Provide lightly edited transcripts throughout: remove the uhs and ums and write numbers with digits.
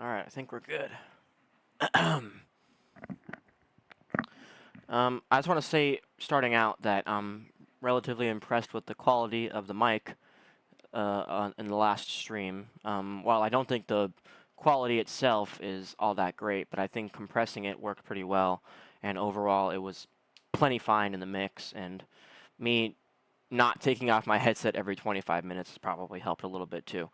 Alright, I think we're good. I just want to say, starting out, that I'm relatively impressed with the quality of the mic in the last stream. While I don't think the quality itself is all that great, but I think compressing it worked pretty well, and overall it was plenty fine in the mix, and me not taking off my headset every 25 minutes has probably helped a little bit too.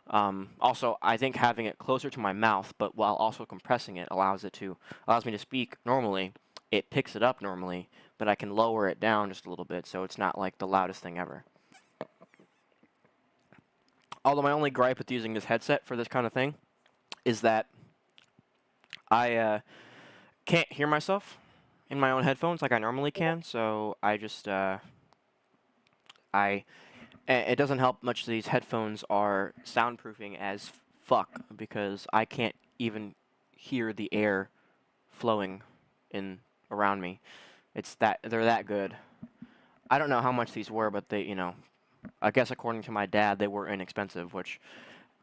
Also, I think having it closer to my mouth, but while also compressing it, allows me to speak normally. It picks it up normally, but I can lower it down just a little bit, so it's not like the loudest thing ever. Although my only gripe with using this headset for this kind of thing is that I can't hear myself in my own headphones like I normally can, so I just it doesn't help much these headphones are soundproofing as fuck, because I can't even hear the air flowing in around me. They're that good. I don't know how much these were, but they, I guess according to my dad, they were inexpensive, which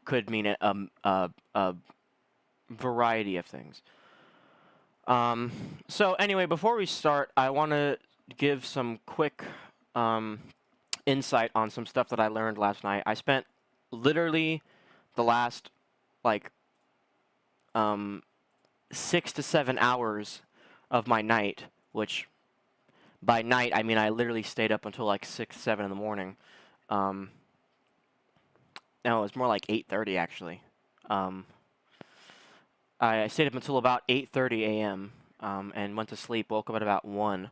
could mean a variety of things. So anyway, before we start, I want to give some quick insight on some stuff that I learned last night. I spent literally the last, 6 to 7 hours of my night, which by night I mean I literally stayed up until like 6, 7 in the morning. No, it was more like 8:30 actually. I stayed up until about 8:30 a.m. And went to sleep. Woke up at about 1.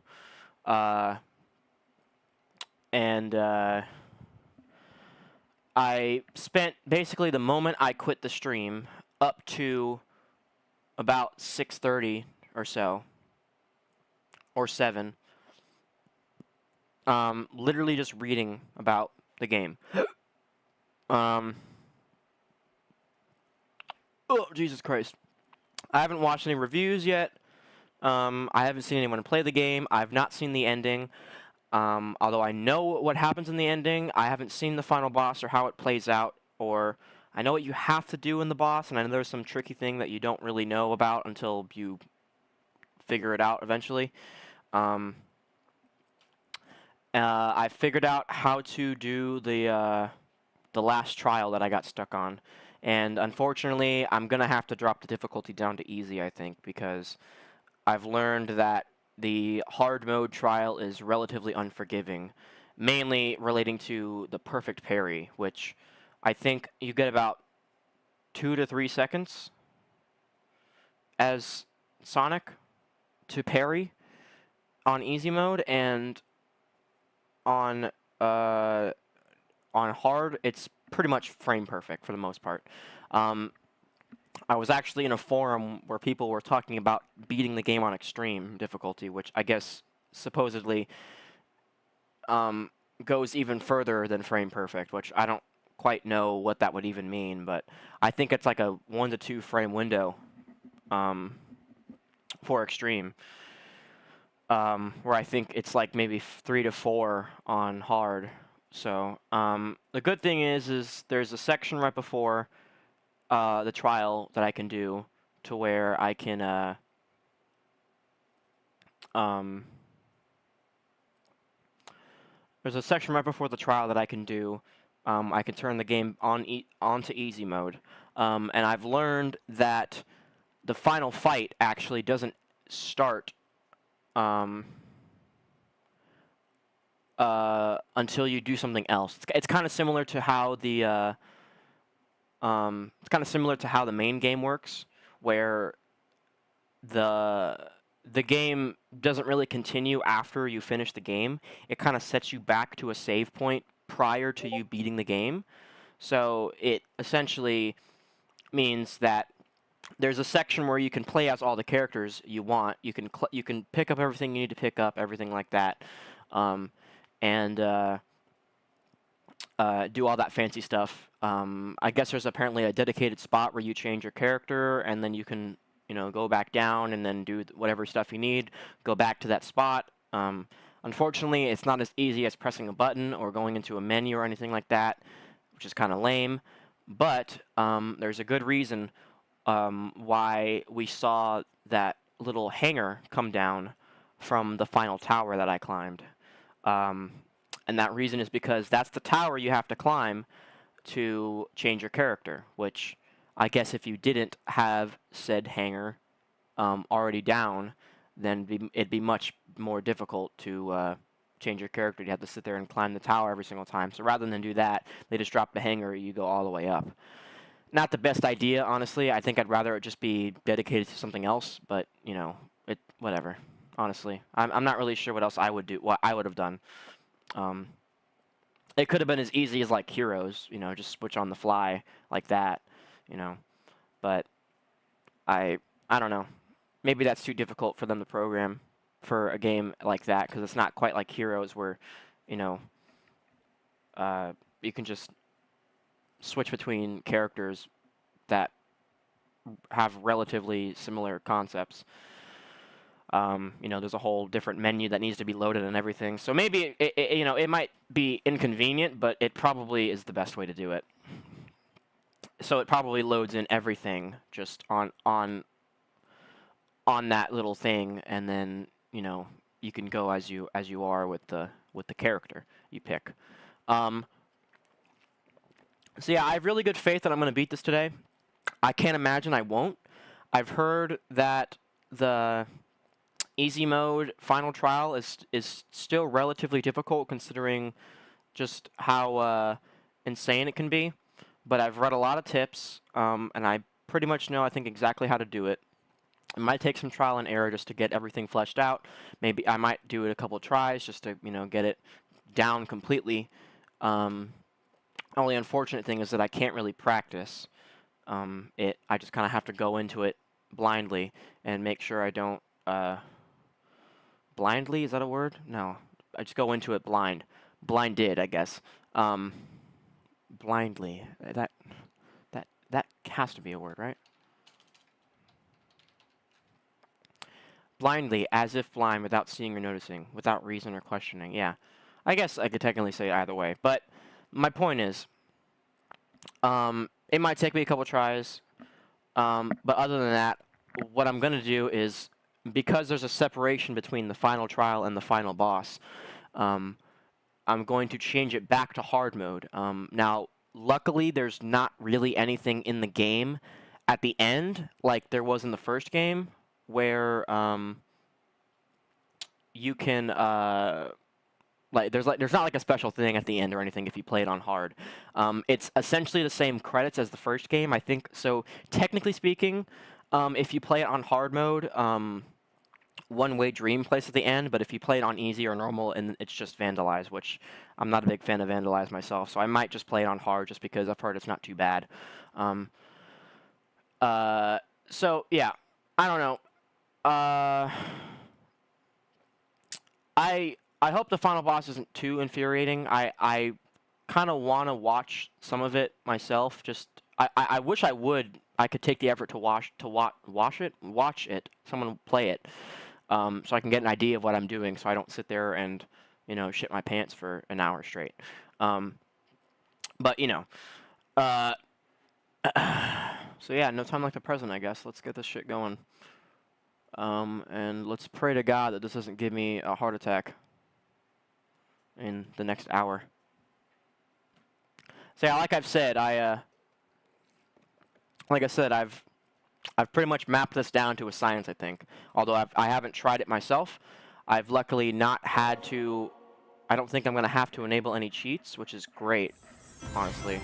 I spent basically the moment I quit the stream up to about 6:30 or so, or 7, literally just reading about the game. Oh, Jesus Christ. I haven't watched any reviews yet. I haven't seen anyone play the game. I've not seen the ending. Although I know what happens in the ending, I haven't seen the final boss or how it plays out, or I know what you have to do in the boss, and I know there's some tricky thing that you don't really know about until you figure it out eventually. I figured out how to do the last trial that I got stuck on, and unfortunately, I'm gonna have to drop the difficulty down to easy, I think, because I've learned that the hard mode trial is relatively unforgiving, mainly relating to the perfect parry, which I think you get about 2 to 3 seconds as Sonic to parry on easy mode, and on hard, it's pretty much frame perfect for the most part. I was actually in a forum where people were talking about beating the game on extreme difficulty, which I guess supposedly goes even further than frame perfect, which I don't quite know what that would even mean, but I think it's like a 1 to 2 frame window for extreme, where I think it's like maybe 3 to 4 on hard. So the good thing is there's a section right before the trial that I can do to where I can there's a section right before the trial that I can do. I can turn the game onto easy mode, and I've learned that the final fight actually doesn't start until you do something else. It's kind of similar to how the main game works, where the game doesn't really continue after you finish the game. It kind of sets you back to a save point prior to you beating the game. So it essentially means that there's a section where you can play as all the characters you want. You can pick up everything you need to pick up, everything like that, and do all that fancy stuff. I guess there's apparently a dedicated spot where you change your character, and then you can, go back down and then do whatever stuff you need, go back to that spot. Unfortunately, it's not as easy as pressing a button or going into a menu or anything like that, which is kind of lame. But there's a good reason why we saw that little hanger come down from the final tower that I climbed. Um, and that reason is because that's the tower you have to climb to change your character, which I guess if you didn't have said hanger already down, then it'd be much more difficult to change your character. You have to sit there and climb the tower every single time. So rather than do that, they just drop the hanger, you go all the way up. Not the best idea, honestly. I think I'd rather it just be dedicated to something else, but, you know, whatever, honestly. I'm not really sure what else I would do, what I would have done. It could have been as easy as, like, Heroes, you know, just switch on the fly like that, you know. But I don't know. Maybe that's too difficult for them to program for a game like that, because it's not quite like Heroes where, you know, you can just switch between characters that have relatively similar concepts. You know, there's a whole different menu that needs to be loaded and everything. So maybe, you know, it might be inconvenient, but it probably is the best way to do it. So it probably loads in everything just on that little thing, and then, you know, you can go as you are with the character you pick. So yeah, I have really good faith that I'm going to beat this today. I can't imagine I won't. I've heard that the easy mode final trial is still relatively difficult, considering just how insane it can be. But I've read a lot of tips, and I pretty much know, I think, exactly how to do it. It might take some trial and error just to get everything fleshed out. Maybe I might do it a couple of tries just to, you know, get it down completely. Only unfortunate thing is that I can't really practice it. I just kind of have to go into it blindly and make sure I don't... blindly? Is that a word? No. I just go into it blind. Blinded, I guess. Blindly. That has to be a word, right? Blindly, as if blind, without seeing or noticing, without reason or questioning. Yeah. I guess I could technically say either way. But my point is, it might take me a couple tries. But other than that, what I'm going to do is, because there's a separation between the final trial and the final boss, I'm going to change it back to hard mode. Now, luckily, there's not really anything in the game at the end, like there was in the first game, where you can there's not like a special thing at the end or anything if you play it on hard. It's essentially the same credits as the first game, I think. So technically speaking, if you play it on hard mode, One Way Dream plays at the end, but if you play it on easy or normal, and it's just Vandalize, which I'm not a big fan of Vandalize myself, so I might just play it on hard just because I've heard it's not too bad. So yeah, I don't know. I hope the final boss isn't too infuriating. I kind of want to watch some of it myself. Just I wish I could take the effort to watch it. Someone play it, so I can get an idea of what I'm doing, so I don't sit there and, you know, shit my pants for an hour straight. But you know, so yeah, no time like the present, I guess. Let's get this shit going. And let's pray to God that this doesn't give me a heart attack in the next hour. So yeah, like I've said, I've pretty much mapped this down to a science, I think. Although I haven't tried it myself. I've luckily not had to... I don't think I'm going to have to enable any cheats, which is great, honestly.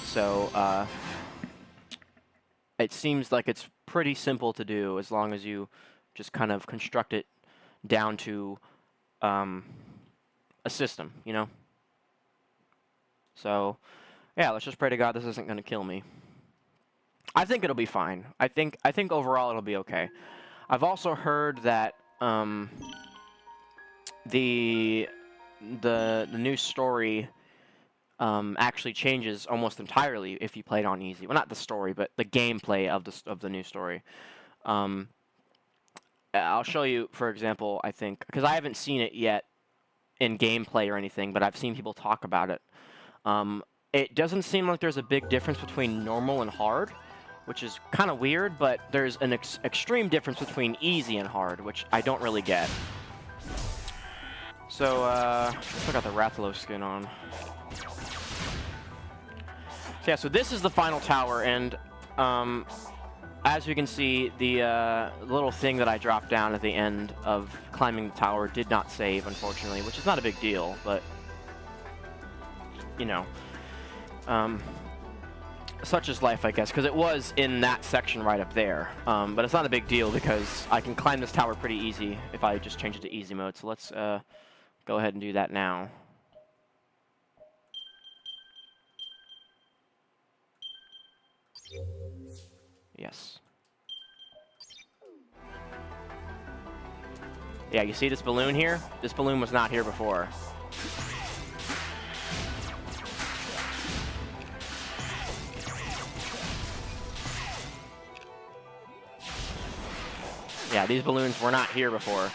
So, it seems like it's pretty simple to do as long as you just kind of construct it down to a system, you know? So, yeah, let's just pray to God this isn't going to kill me. I think it'll be fine. I think overall it'll be okay. I've also heard that the new story actually changes almost entirely if you play it on easy. Well, not the story, but the gameplay of the new story. I'll show you, for example, I think, because I haven't seen it yet in gameplay or anything, but I've seen people talk about it. It doesn't seem like there's a big difference between normal and hard, which is kind of weird, but there's an extreme difference between easy and hard, which I don't really get. So, I still got the Rathalos skin on. So yeah, so this is the final tower, and as you can see, the little thing that I dropped down at the end of climbing the tower did not save, unfortunately, which is not a big deal, but, you know, such is life, I guess, because it was in that section right up there. But it's not a big deal because I can climb this tower pretty easy if I just change it to easy mode. So let's go ahead and do that now. Yes. Yeah, you see this balloon here? This balloon was not here before. Yeah, these balloons were not here before.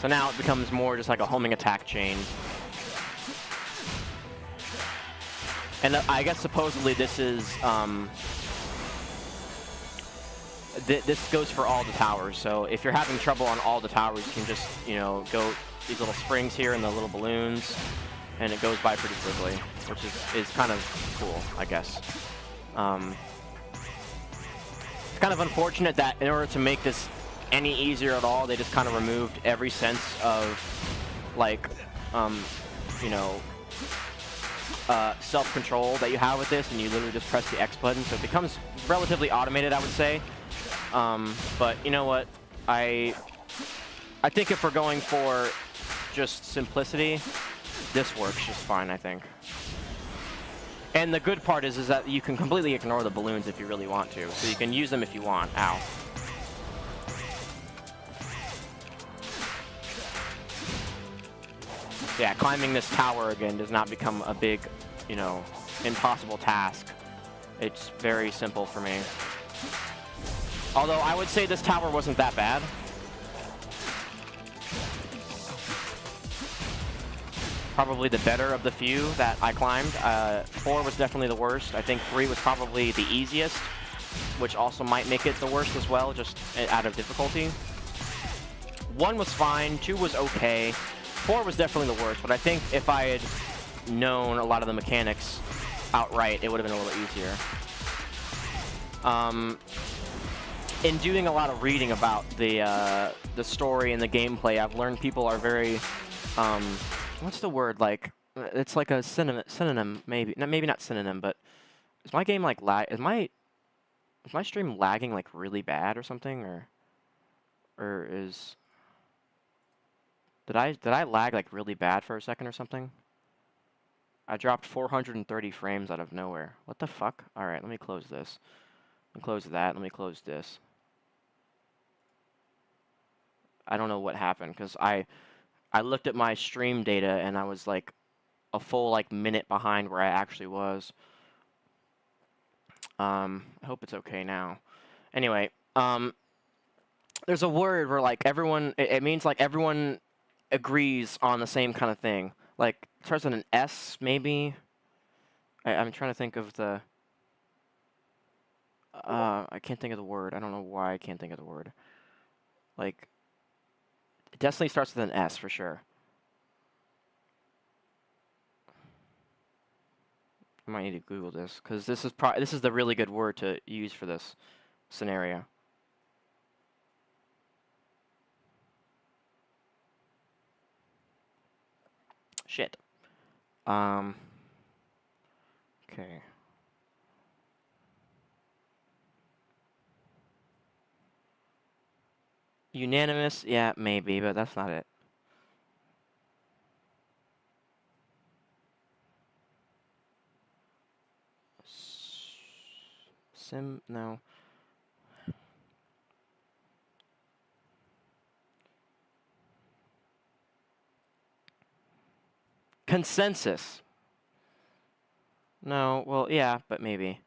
So now it becomes more just like a homing attack chain. And I guess supposedly this is, this goes for all the towers. So if you're having trouble on all the towers, you can just, you know, go these little springs here and the little balloons, and it goes by pretty quickly, which is kind of cool, I guess. It's kind of unfortunate that in order to make this any easier at all, they just kind of removed every sense of, like, you know, self-control that you have with this, and you literally just press the X button, so it becomes relatively automated, I would say. But you know what? I think if we're going for just simplicity, this works just fine, I think. And the good part is that you can completely ignore the balloons if you really want to, so you can use them if you want. Ow. Yeah, climbing this tower again does not become a big, you know, impossible task. It's very simple for me. Although I would say this tower wasn't that bad. Probably the better of the few that I climbed. 4 was definitely the worst. I think 3 was probably the easiest, which also might make it the worst as well, just out of difficulty. 1 was fine, 2 was okay. 4 was definitely the worst, but I think if I had known a lot of the mechanics outright, it would have been a little easier. In doing a lot of reading about the story and the gameplay, I've learned people are very, what's the word, like, it's like a synonym, maybe not synonym, but is my game like is my stream lagging like really bad or something, or is did I lag like really bad for a second or something? I dropped 430 frames out of nowhere. What the fuck? All right, let me close this. Let me close that. Let me close this. I don't know what happened because I looked at my stream data and I was like a full like minute behind where I actually was. I hope it's okay now. Anyway, there's a word where like everyone, it means like everyone agrees on the same kind of thing. Like it starts with an S maybe. I'm trying to think of the. I can't think of the word. I don't know why I can't think of the word. Like, it definitely starts with an S for sure. I might need to Google this because this is the really good word to use for this scenario. Shit. Okay. Unanimous? Yeah, maybe, but that's not it. No. Consensus. No, well, yeah, but maybe.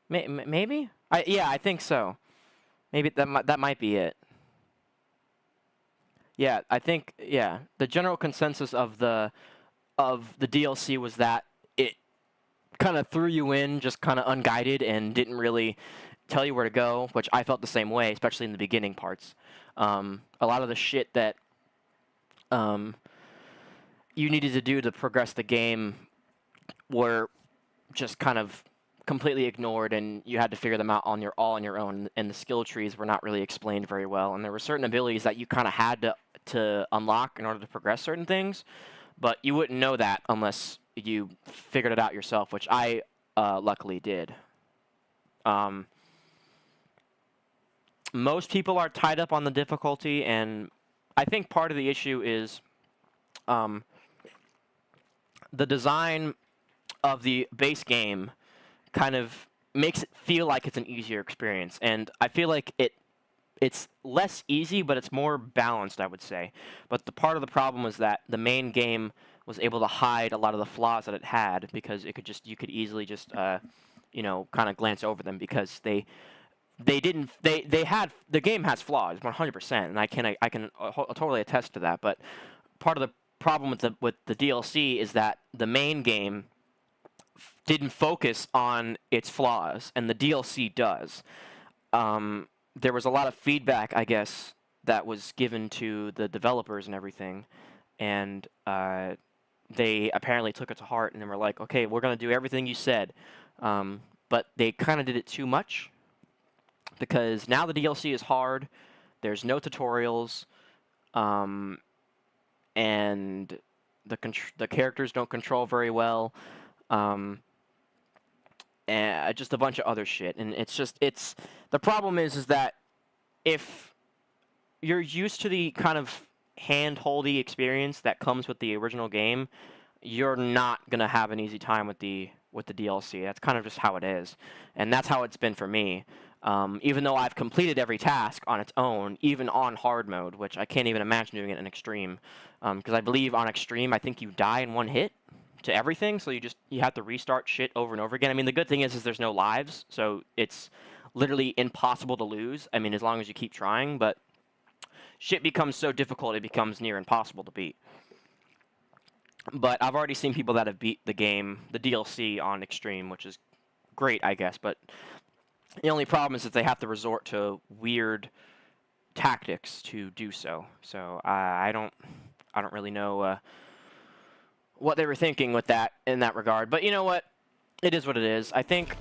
Maybe? Yeah, I think so. Maybe that might be it. Yeah, I think the general consensus of the DLC was that it kind of threw you in just kind of unguided and didn't really tell you where to go, which I felt the same way, especially in the beginning parts. A lot of the shit that um, you needed to do to progress the game were just kind of completely ignored, and you had to figure them out on your own. And the skill trees were not really explained very well, and there were certain abilities that you kind of had to unlock in order to progress certain things, but you wouldn't know that unless you figured it out yourself, which I luckily did. Um, Most people are tied up on the difficulty, and I think part of the issue is um, the design of the base game kind of makes it feel like it's an easier experience, and I feel like it's less easy, but it's more balanced, I would say. But the part of the problem was that the main game was able to hide a lot of the flaws that it had, because you could easily just kind of glance over them, because they had the game has flaws 100%, and I can totally attest to that. But part of the problem with the DLC is that the main game didn't focus on its flaws, and the DLC does. There was a lot of feedback, I guess, that was given to the developers and everything, and they apparently took it to heart, and they were like, "Okay, we're going to do everything you said," but they kind of did it too much, because now the DLC is hard. There's no tutorials, and the characters don't control very well. Um, and just a bunch of other shit. And it's the problem is that if you're used to the kind of hand-holdy experience that comes with the original game, you're not gonna have an easy time with the DLC. That's kind of just how it is, and that's how it's been for me. Even though I've completed every task on its own, even on hard mode, which I can't even imagine doing it in extreme, because I believe on extreme, I think you die in one hit to everything, so you have to restart shit over and over again. I mean, the good thing is there's no lives, so it's literally impossible to lose. I mean, as long as you keep trying, but shit becomes so difficult it becomes near impossible to beat. But I've already seen people that have beat the game, the DLC on extreme, which is great, I guess. But the only problem is that they have to resort to weird tactics to do so. So I don't really know what they were thinking with that in that regard. But you know what? It is what it is. I think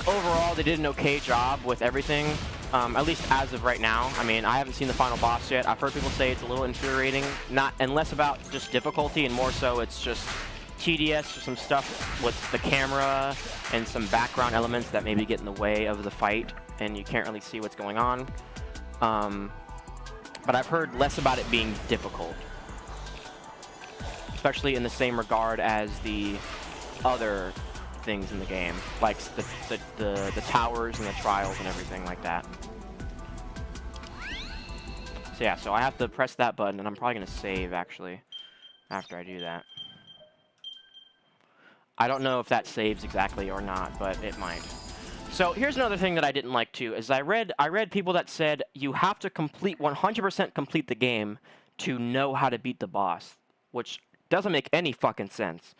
overall they did an okay job with everything, at least as of right now. I mean, I haven't seen the final boss yet. I've heard people say it's a little infuriating, and less about just difficulty, and more so it's just tedious or some stuff with the camera and some background elements that maybe get in the way of the fight, and you can't really see what's going on. But I've heard less about it being difficult, especially in the same regard as the other things in the game, like the towers and the trials and everything like that. So yeah, so I have to press that button, and I'm probably going to save, actually, after I do that. I don't know if that saves exactly or not, but it might. So here's another thing that I didn't like, too, is I read people that said you have to 100% complete the game to know how to beat the boss, which doesn't make any fucking sense.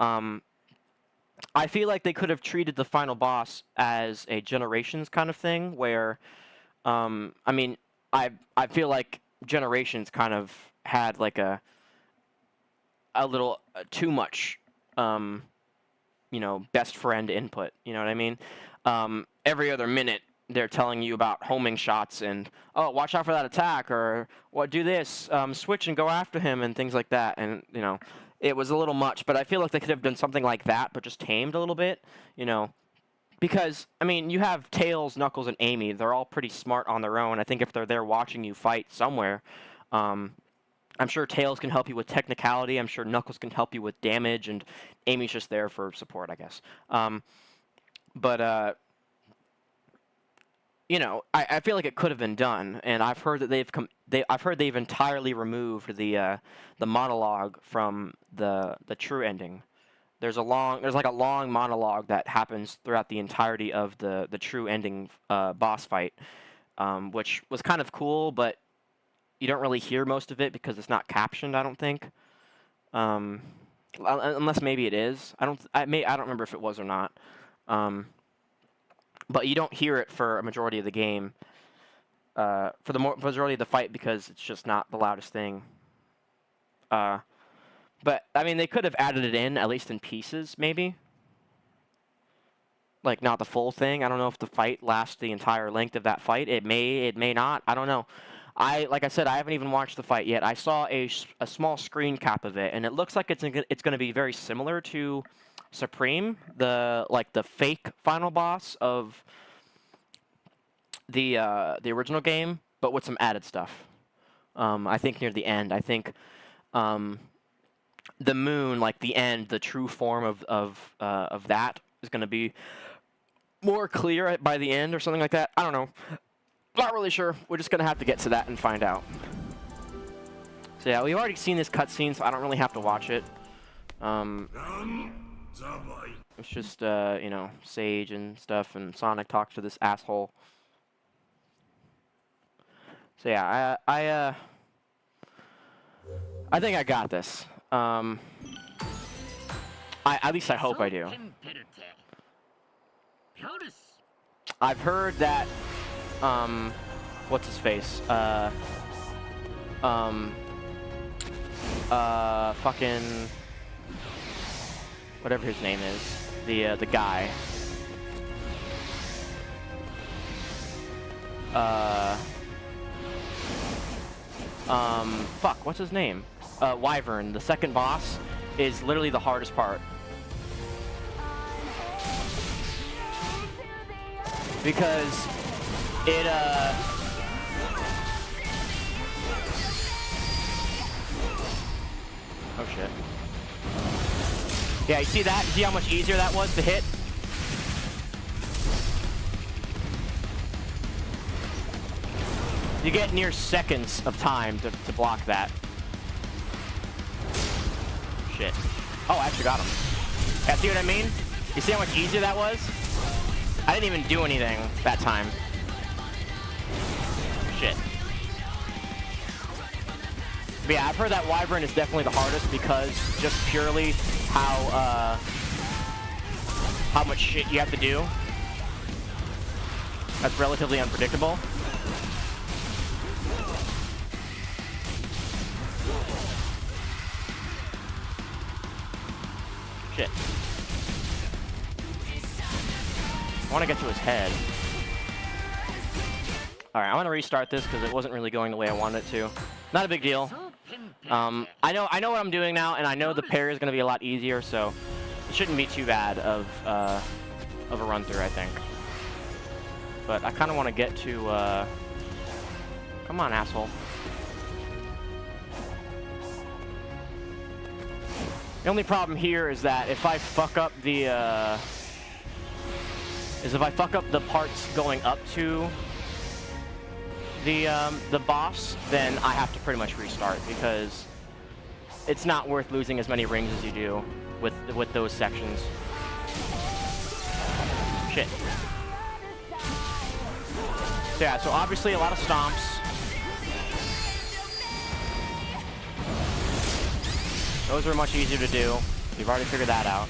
I feel like they could have treated the final boss as a Generations kind of thing, where, I mean, I feel like Generations kind of had like a little too much, best friend input. You know what I mean? Every other minute they're telling you about homing shots and, oh, watch out for that attack, or what, do this, switch and go after him, and things like that. And it was a little much, but I feel like they could have done something like that, but just tamed a little bit, because, I mean, you have Tails, Knuckles, and Amy. They're all pretty smart on their own. I think if they're there watching you fight somewhere, I'm sure Tails can help you with technicality. I'm sure Knuckles can help you with damage, and Amy's just there for support, I guess. I feel like it could have been done, and I've heard that I've heard they've entirely removed the monologue from the true ending. There's like a long monologue that happens throughout the entirety of the true ending boss fight, which was kind of cool, but you don't really hear most of it because it's not captioned, I don't think. Unless maybe it is. I don't remember if it was or not. But you don't hear it for a majority of the game. For the majority of the fight because it's just not the loudest thing. But I mean, they could have added it in at least in pieces, maybe. Like not the full thing. I don't know if the fight lasts the entire length of that fight. It may not. I don't know. Like I said, I haven't even watched the fight yet. I saw a small screen cap of it, and it looks like it's going to be very similar to Supreme, the fake final boss of the original game, but with some added stuff. I think near the end, I think the moon, like the end, the true form of that is going to be more clear by the end or something like that. I don't know. Not really sure. We're just going to have to get to that and find out. So yeah, we've already seen this cutscene, so I don't really have to watch it. It's just, you know, Sage and stuff, and Sonic talks to this asshole. So yeah, I think I got this. At least I hope I do. I've heard that, what's his face? Fucking, whatever his name is, the guy. Fuck, what's his name? Wyvern, the second boss, is literally the hardest part. Because it, oh shit. Yeah, you see that? See how much easier that was to hit? You get near seconds of time to block that. Shit. Oh, I actually got him. Yeah, see what I mean? You see how much easier that was? I didn't even do anything that time. Shit. But yeah, I've heard that Wyvern is definitely the hardest because just purely how much shit you have to do. That's relatively unpredictable. Shit. I want to get to his head. Alright, I want to restart this because it wasn't really going the way I wanted it to. Not a big deal. I know what I'm doing now, and I know the parry is going to be a lot easier, so it shouldn't be too bad of a run-through, I think. But I kind of want to get to, come on, asshole. The only problem here is that if I fuck up the, parts going up to the boss, then I have to pretty much restart because it's not worth losing as many rings as you do with those sections. Shit. So yeah, so obviously a lot of stomps. Those are much easier to do. We've already figured that out.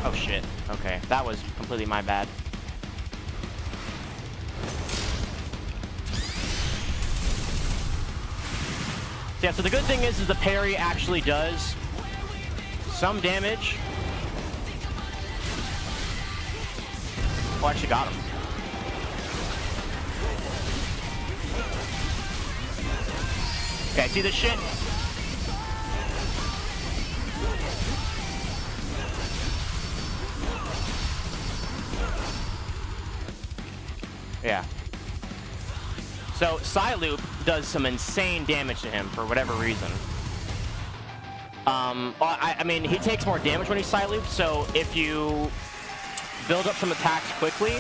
Oh shit. Okay, that was completely my bad. So yeah, so the good thing is the parry actually does some damage. Oh, I actually got him. Okay, see this shit? Yeah. So, Psyloop does some insane damage to him for whatever reason. I mean, he takes more damage when he's Psyloop, so if you build up some attacks quickly,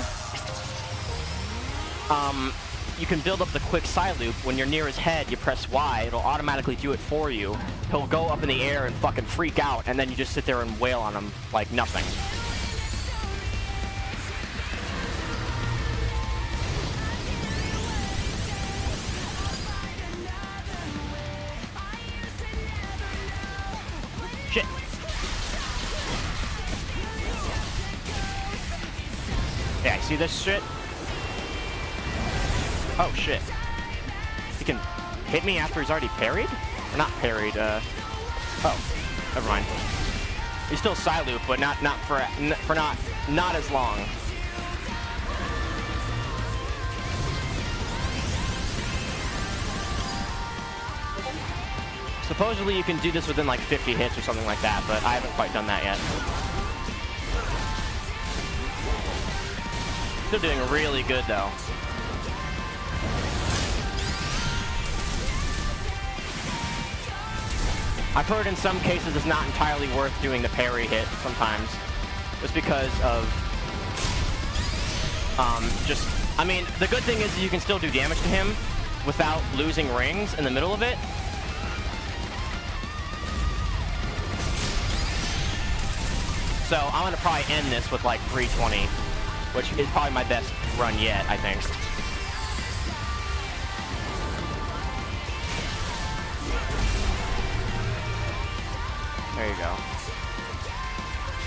you can build up the quick Psyloop. When you're near his head, you press Y, it'll automatically do it for you. He'll go up in the air and fucking freak out, and then you just sit there and wail on him like nothing. Yeah, you see this shit? Oh shit. He can hit me after he's already parried? Or not parried, oh, never mind. He's still side loop, but not as long. Supposedly you can do this within like 50 hits or something like that, but I haven't quite done that yet. Still doing really good though. I've heard in some cases it's not entirely worth doing the parry hit sometimes, just because of I mean, the good thing is you can still do damage to him without losing rings in the middle of it. So I'm gonna probably end this with like 320, which is probably my best run yet, I think. There you go.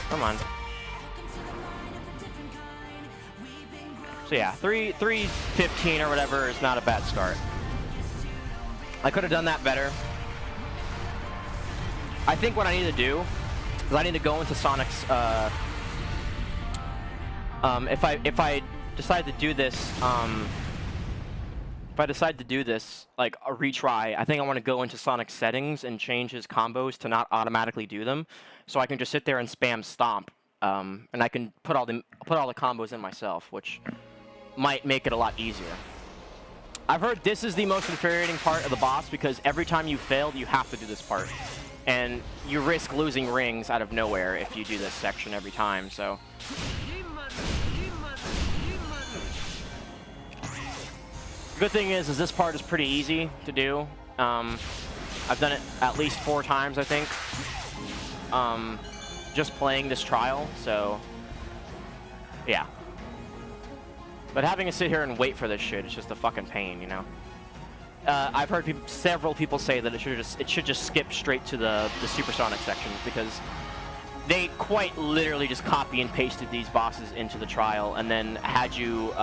Come on. So yeah, 315 or whatever is not a bad start. I could have done that better. I think what I need to do is I need to go into Sonic's. If I decide to do this, if I decide to do this like a retry, I think I want to go into Sonic's settings and change his combos to not automatically do them, so I can just sit there and spam stomp, and I can put all the combos in myself, which might make it a lot easier. I've heard this is the most infuriating part of the boss because every time you fail, you have to do this part. And you risk losing rings out of nowhere if you do this section every time, so. The good thing is this part is pretty easy to do. I've done it at least 4 times, I think. Just playing this trial, so. Yeah. But having to sit here and wait for this shit is just a fucking pain, you know? I've heard several people say that it should just skip straight to the supersonic sections because they quite literally just copy and pasted these bosses into the trial and then had you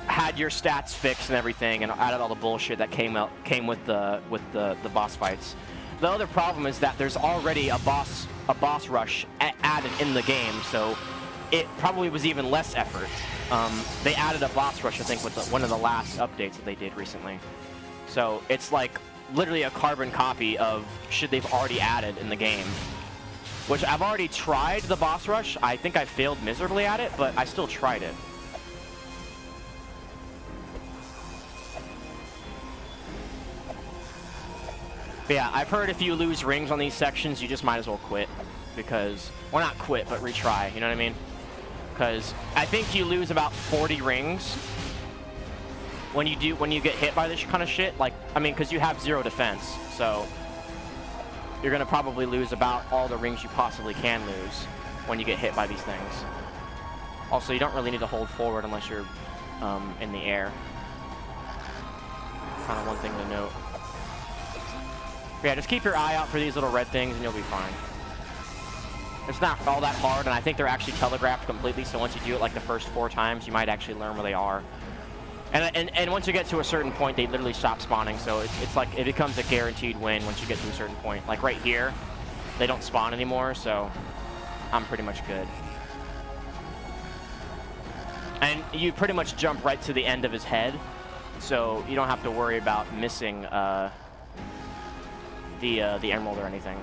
had your stats fixed and everything and added all the bullshit that came with the boss fights. The other problem is that there's already a boss rush added in the game, so it probably was even less effort. They added a boss rush, I think, with one of the last updates that they did recently. So it's like literally a carbon copy of shit they've already added in the game. Which I've already tried the boss rush. I think I failed miserably at it, but I still tried it. But yeah, I've heard if you lose rings on these sections, you just might as well quit. Because, well, not quit, but retry, you know what I mean? Because I think you lose about 40 rings when you get hit by this kind of shit. Like, I mean, because you have 0 defense, so you're gonna probably lose about all the rings you possibly can lose when you get hit by these things. Also, you don't really need to hold forward unless you're in the air. Kind of one thing to note. But yeah, just keep your eye out for these little red things and you'll be fine. It's not all that hard, and I think they're actually telegraphed completely, so once you do it like the first 4 times, you might actually learn where they are. And once you get to a certain point, they literally stop spawning, so it's like it becomes a guaranteed win once you get to a certain point. Like right here, they don't spawn anymore, so I'm pretty much good. And you pretty much jump right to the end of his head, so you don't have to worry about missing the emerald or anything.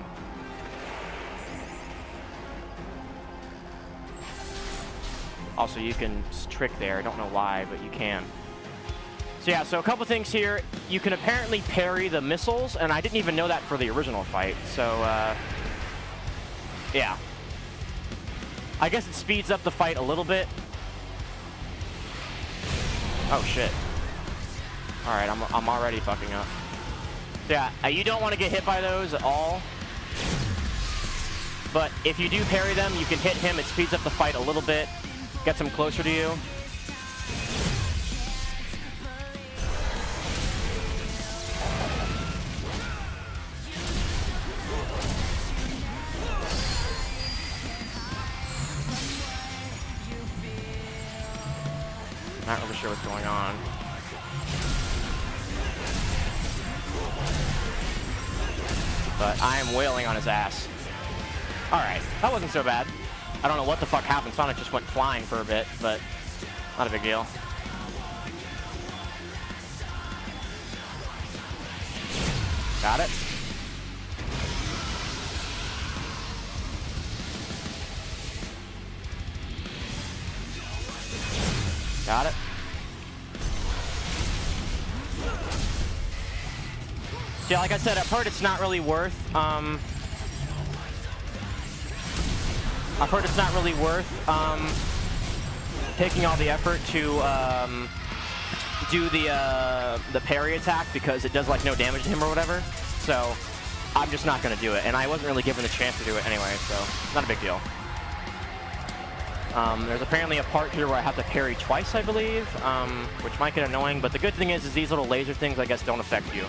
Also, you can trick there. I don't know why, but you can. So yeah, so a couple things here. You can apparently parry the missiles, and I didn't even know that for the original fight. So, yeah. I guess it speeds up the fight a little bit. Oh, shit. Alright, I'm already fucking up. So yeah, you don't want to get hit by those at all. But if you do parry them, you can hit him. It speeds up the fight a little bit. Gets him closer to you. Not really sure what's going on. But I am wailing on his ass. Alright, that wasn't so bad. I don't know what the fuck happened. Sonic just went flying for a bit, but not a big deal. Got it. Got it. Yeah, like I said, I've heard it's not really worth, taking all the effort to, do the parry attack because it does, like, no damage to him or whatever. So, I'm just not gonna do it. And I wasn't really given the chance to do it anyway, so not a big deal. There's apparently a part here where I have to parry twice, I believe, which might get annoying, but the good thing is these little laser things, I guess, don't affect you.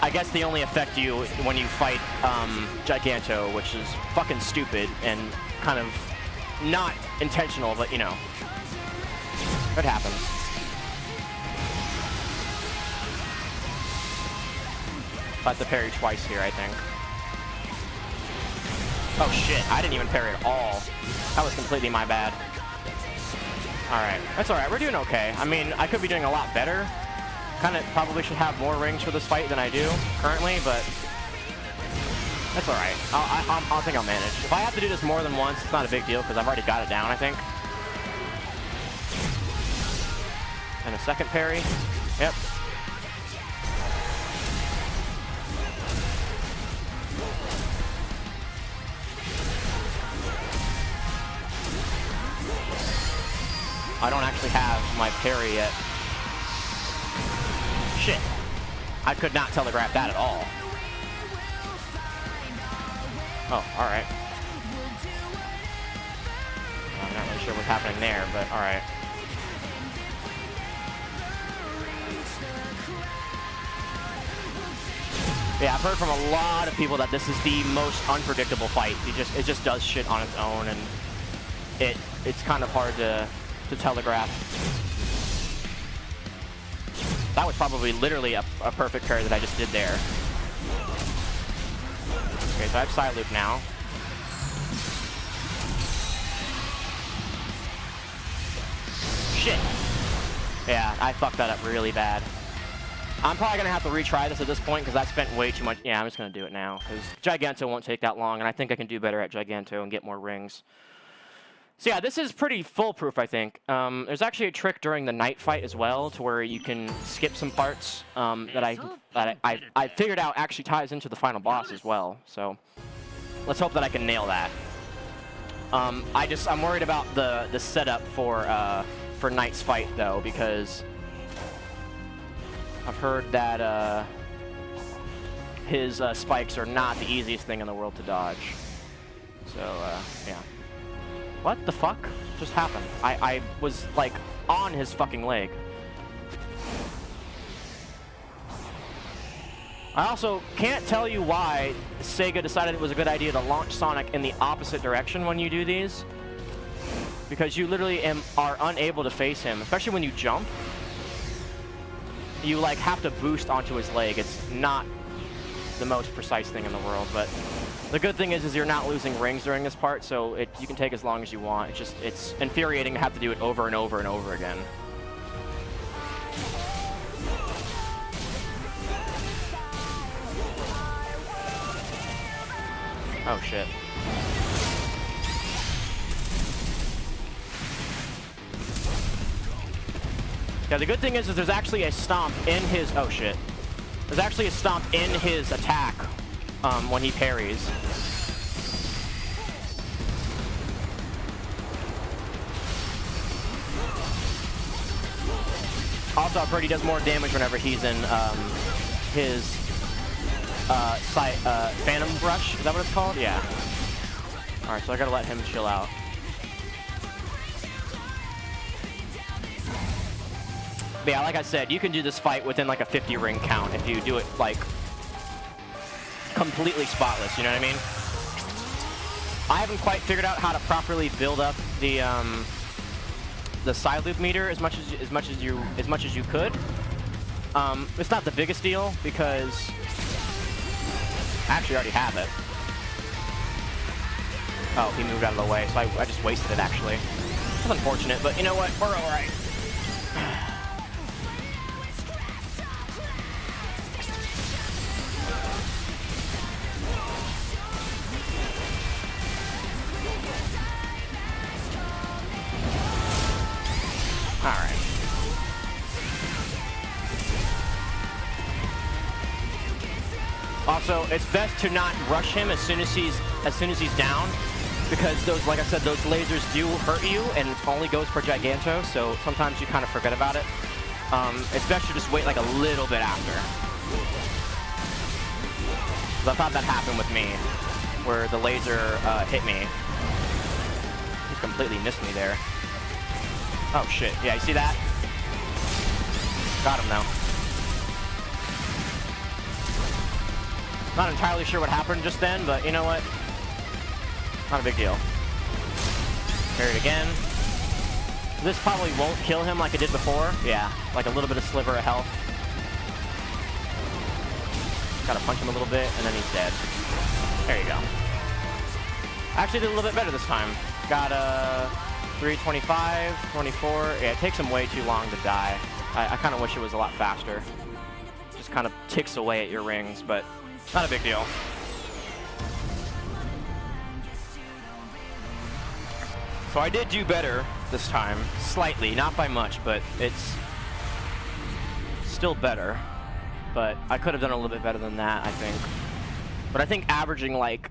I guess they only affect you when you fight Giganto, which is fucking stupid and kind of not intentional, but, you know, it happens. I have to parry twice here, I think. Oh shit, I didn't even parry at all. That was completely my bad. Alright, that's alright, we're doing okay. I mean, I could be doing a lot better. Kind of probably should have more rings for this fight than I do currently, but that's alright. I think I'll manage. If I have to do this more than once, it's not a big deal because I've already got it down, I think. And a second parry. Yep. I don't actually have my parry yet. Shit. I could not telegraph that at all. Oh, alright. I'm not really sure what's happening there, but alright. Yeah, I've heard from a lot of people that this is the most unpredictable fight. It just does shit on its own, and it's kind of hard to telegraph. That was probably literally a perfect parry that I just did there. Okay, so I have side loop now. Shit. Yeah, I fucked that up really bad. I'm probably going to have to retry this at this point because I spent way too much. Yeah, I'm just going to do it now because Giganto won't take that long, and I think I can do better at Giganto and get more rings. So yeah, this is pretty foolproof, I think. There's actually a trick during the night fight as well, to where you can skip some parts that I figured out actually ties into the final boss as well. So let's hope that I can nail that. I'm worried about the setup for Knight's fight though, because I've heard that his spikes are not the easiest thing in the world to dodge. So yeah. What the fuck just happened? I was, like, on his fucking leg. I also can't tell you why Sega decided it was a good idea to launch Sonic in the opposite direction when you do these. Because you literally are unable to face him, especially when you jump. You, like, have to boost onto his leg. It's not the most precise thing in the world, but the good thing is you're not losing rings during this part, so you can take as long as you want. It's infuriating to have to do it over and over and over again. Oh shit. Yeah, the good thing is there's actually a stomp in his... Oh shit. There's actually a stomp in his attack when he parries. Also, I've heard he does more damage whenever he's in his Phantom Rush. Is that what it's called? Yeah. Alright, so I gotta let him chill out. But yeah, like I said, you can do this fight within like a 50 ring count if you do it like completely spotless, you know what I mean? I haven't quite figured out how to properly build up the the side loop meter as much as you could. It's not the biggest deal because I actually already have it. Oh, he moved out of the way, so I just wasted it actually. That's unfortunate, but you know what? We're all right. Alright. Also, it's best to not rush him as soon as he's down, because those, like I said, those lasers do hurt you, and it only goes for Giganto, so sometimes you kind of forget about it. It's best to just wait like a little bit after. I thought that happened with me, where the laser hit me. He completely missed me there. Oh shit, yeah, you see that? Got him though. Not entirely sure what happened just then, but you know what? Not a big deal. Parry it again. This probably won't kill him like it did before. Yeah, like a little bit of sliver of health. Gotta punch him a little bit, and then he's dead. There you go. Actually did a little bit better this time. Got a 325, 24. Yeah, it takes him way too long to die. I kind of wish it was a lot faster. Just kind of ticks away at your rings, but not a big deal. So I did do better this time, slightly, not by much, but it's still better. But I could have done a little bit better than that, I think. But I think averaging like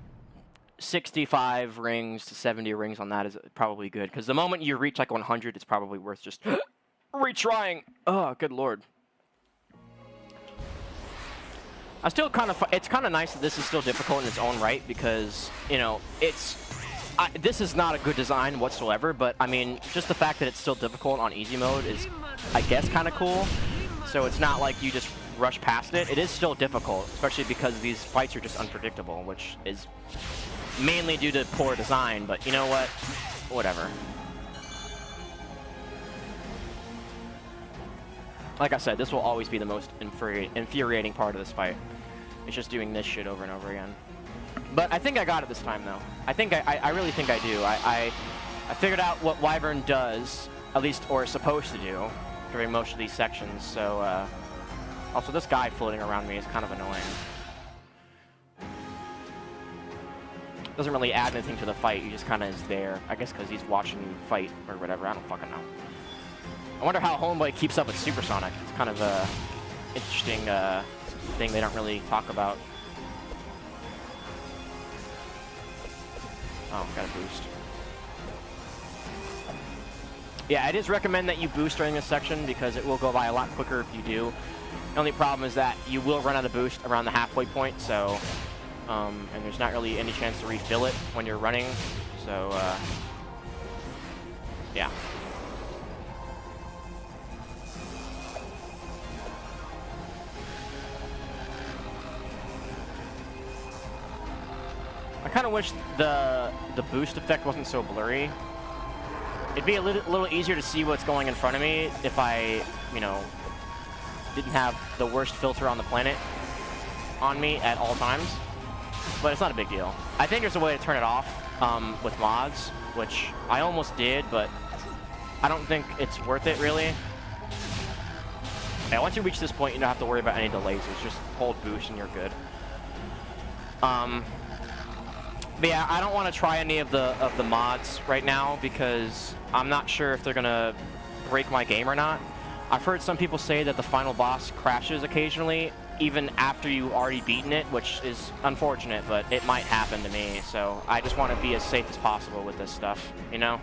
65 rings to 70 rings on that is probably good, because the moment you reach like 100, it's probably worth just retrying. Oh, good lord. I still it's kind of nice that this is still difficult in its own right, because, you know, this is not a good design whatsoever, but I mean, just the fact that it's still difficult on easy mode is, I guess, kind of cool. So it's not like you just rush past it. It is still difficult, especially because these fights are just unpredictable, which is mainly due to poor design, but you know what? Whatever. Like I said, this will always be the most infuriating part of this fight. It's just doing this shit over and over again. But I think I got it this time, though. I really think I do. I figured out what Wyvern does, at least, or is supposed to do, during most of these sections, so, also, this guy floating around me is kind of annoying. Doesn't really add anything to the fight, he just kind of is there. I guess because he's watching you fight, or whatever, I don't fucking know. I wonder how Homeboy keeps up with Supersonic. It's kind of a interesting thing they don't really talk about. Oh, got a boost. Yeah, it is recommend that you boost during this section because it will go by a lot quicker if you do. The only problem is that you will run out of boost around the halfway point, so and there's not really any chance to refill it when you're running, so yeah. I kind of wish the boost effect wasn't so blurry. It'd be a little easier to see what's going in front of me if I, you know, didn't have the worst filter on the planet on me at all times. But it's not a big deal. I think there's a way to turn it off with mods, which I almost did, but I don't think it's worth it, really. Yeah, once you reach this point, you don't have to worry about any delays. Just hold boost and you're good. But yeah, I don't want to try any of the mods right now because I'm not sure if they're gonna break my game or not. I've heard some people say that the final boss crashes occasionally, even after you've already beaten it, which is unfortunate, but it might happen to me. So I just want to be as safe as possible with this stuff, you know?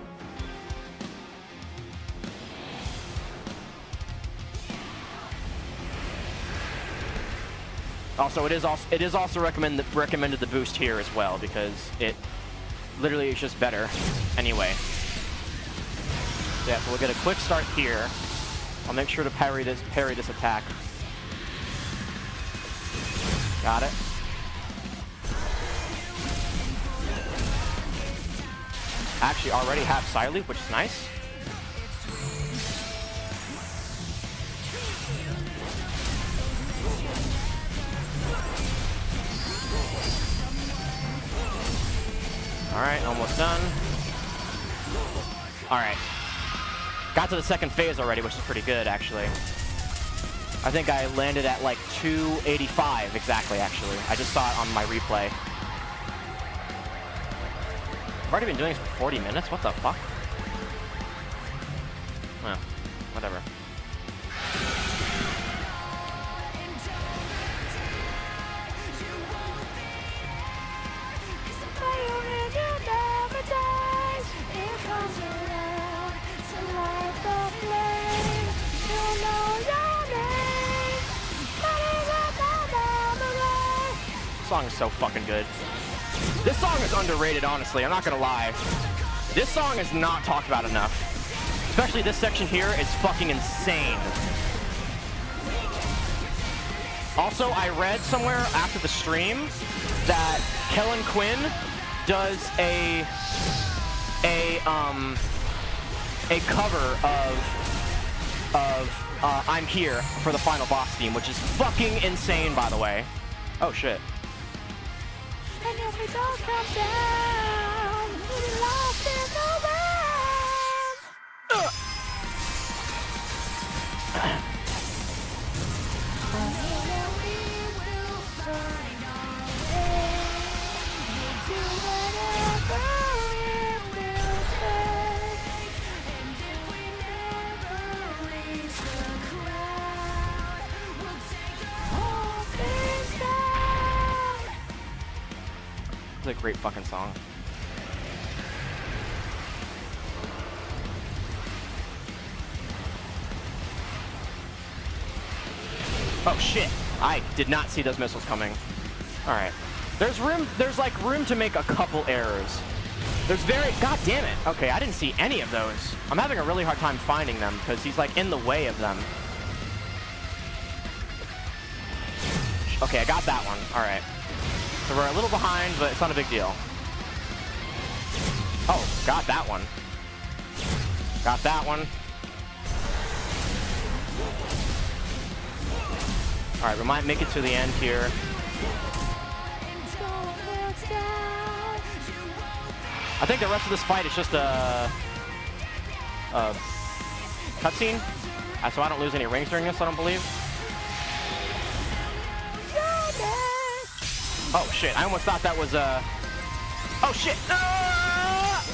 Also, it is also recommended the boost here as well because it literally is just better anyway. So yeah, so we'll get a quick start here. I'll make sure to parry this attack. Got it. I actually already have Psyloop, which is nice. Alright, almost done. Alright. Got to the second phase already, which is pretty good, actually. I think I landed at like 285 exactly, actually. I just saw it on my replay. I've already been doing this for 40 minutes? What the fuck? Well, whatever. This song is so fucking good. This song is underrated, honestly. I'm not gonna lie. This song is not talked about enough. Especially this section here is fucking insane. Also, I read somewhere after the stream that Kellen Quinn does a cover of I'm Here for the final boss theme, which is fucking insane, by the way. Oh shit. And if we don't come down, we'll be lost in the wind. It's a great fucking song. Oh shit! I did not see those missiles coming. Alright. There's like room to make a couple errors. God damn it! Okay, I didn't see any of those. I'm having a really hard time finding them because he's like in the way of them. Okay, I got that one. Alright. So we're a little behind, but it's not a big deal. Oh, got that one. Got that one. Alright, we might make it to the end here. I think the rest of this fight is just a cutscene. So I don't lose any rings during this, I don't believe. Oh shit, I almost thought that was oh shit! Ah!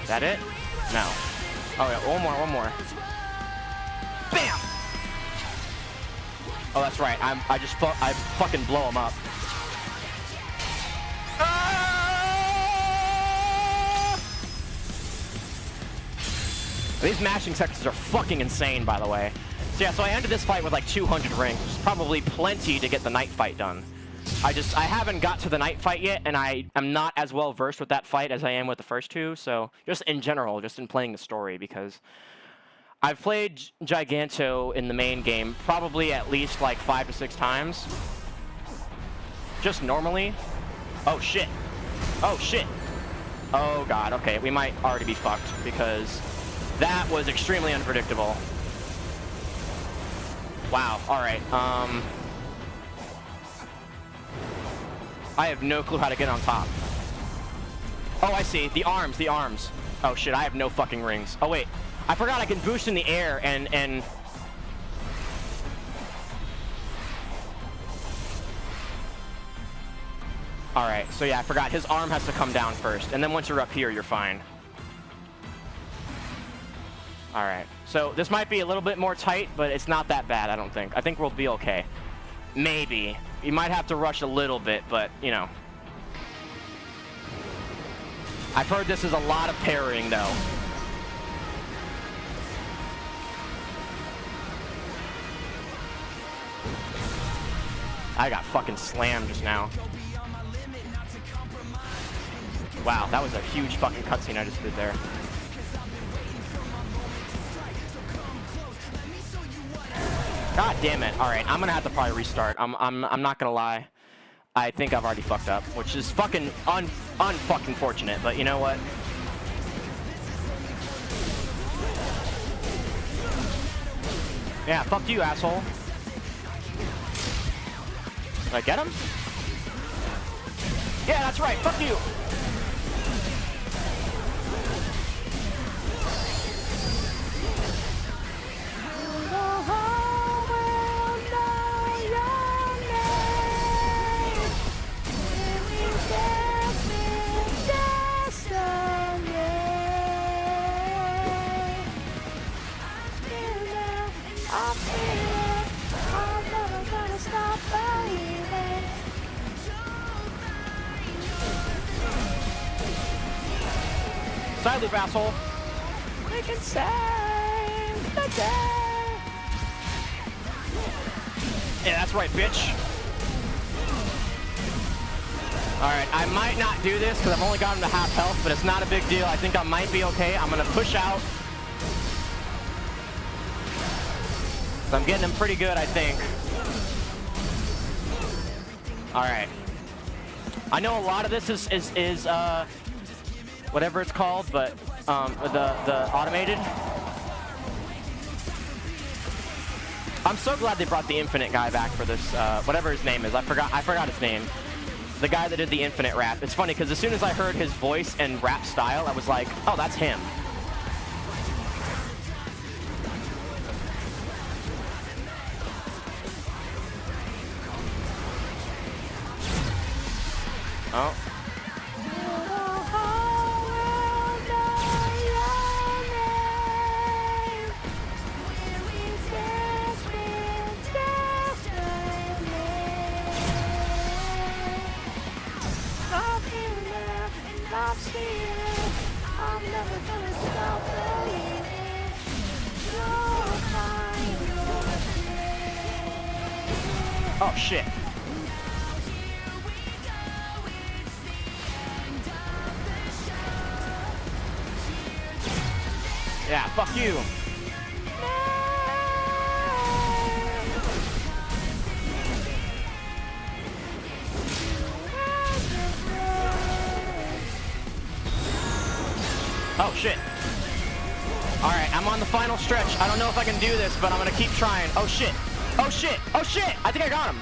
Is that it? No. Oh yeah, one more. Bam! Oh, that's right. I fucking blow him up. These mashing sections are fucking insane, by the way. So yeah, so I ended this fight with like 200 rings, which is probably plenty to get the night fight done. I haven't got to the night fight yet, and I am not as well versed with that fight as I am with the first two, so just in general, just in playing the story, because I've played Giganto in the main game probably at least like 5 to 6 times. Just normally. Oh shit. Oh shit. Oh god, okay, we might already be fucked, because that was extremely unpredictable. Wow, alright, I have no clue how to get on top. Oh, I see, the arms. Oh shit, I have no fucking rings. Oh wait, I forgot I can boost in the air and... Alright, so yeah, I forgot, his arm has to come down first, and then once you're up here, you're fine. Alright, so this might be a little bit more tight, but it's not that bad, I don't think. I think we'll be okay. Maybe. You might have to rush a little bit, but, you know. I've heard this is a lot of parrying, though. I got fucking slammed just now. Wow, that was a huge fucking cutscene I just did there. God damn it. Alright, I'm gonna have to probably restart. I'm not gonna lie. I think I've already fucked up, which is fucking unfucking fortunate, but you know what? Yeah, fuck you, asshole. Did I get him? Yeah, that's right. Fuck you. Side loop, asshole. We can save the day. Yeah, that's right, bitch. Alright, I might not do this because I've only gotten to half health, but it's not a big deal. I think I might be okay. I'm going to push out. So I'm getting him pretty good, I think. Alright. I know a lot of this is whatever it's called, but the automated. I'm so glad they brought the Infinite guy back for this, whatever his name is. I forgot his name. The guy that did the Infinite rap. It's funny because as soon as I heard his voice and rap style, I was like, oh, that's him. Oh. Oh shit. Yeah, fuck you. Oh shit. Alright, I'm on the final stretch. I don't know if I can do this, but I'm gonna keep trying. Oh shit. Oh shit. Oh shit. I think I got him.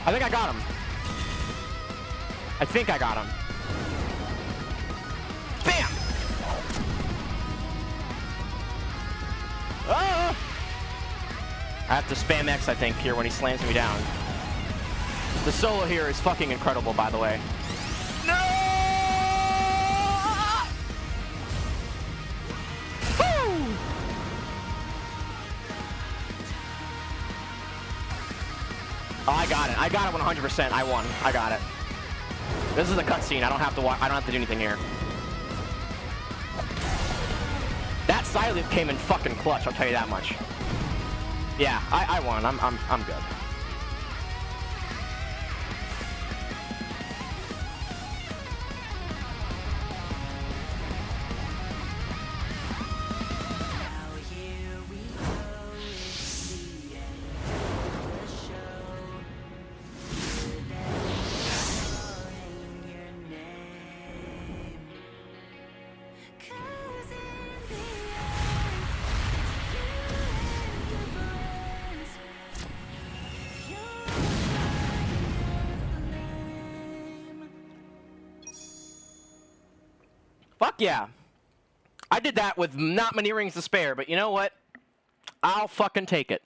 I think I got him. I think I got him. Bam! Ah! I have to spam X, I think, here when he slams me down. The solo here is fucking incredible, by the way. No! Woo! Oh, I got it. I got it 100%. I won. I got it. This is a cutscene. I don't have to watch. I don't have to do anything here. That side loop came in fucking clutch. I'll tell you that much. Yeah, I won. I'm good. Fuck yeah. I did that with not many rings to spare, but you know what? I'll fucking take it.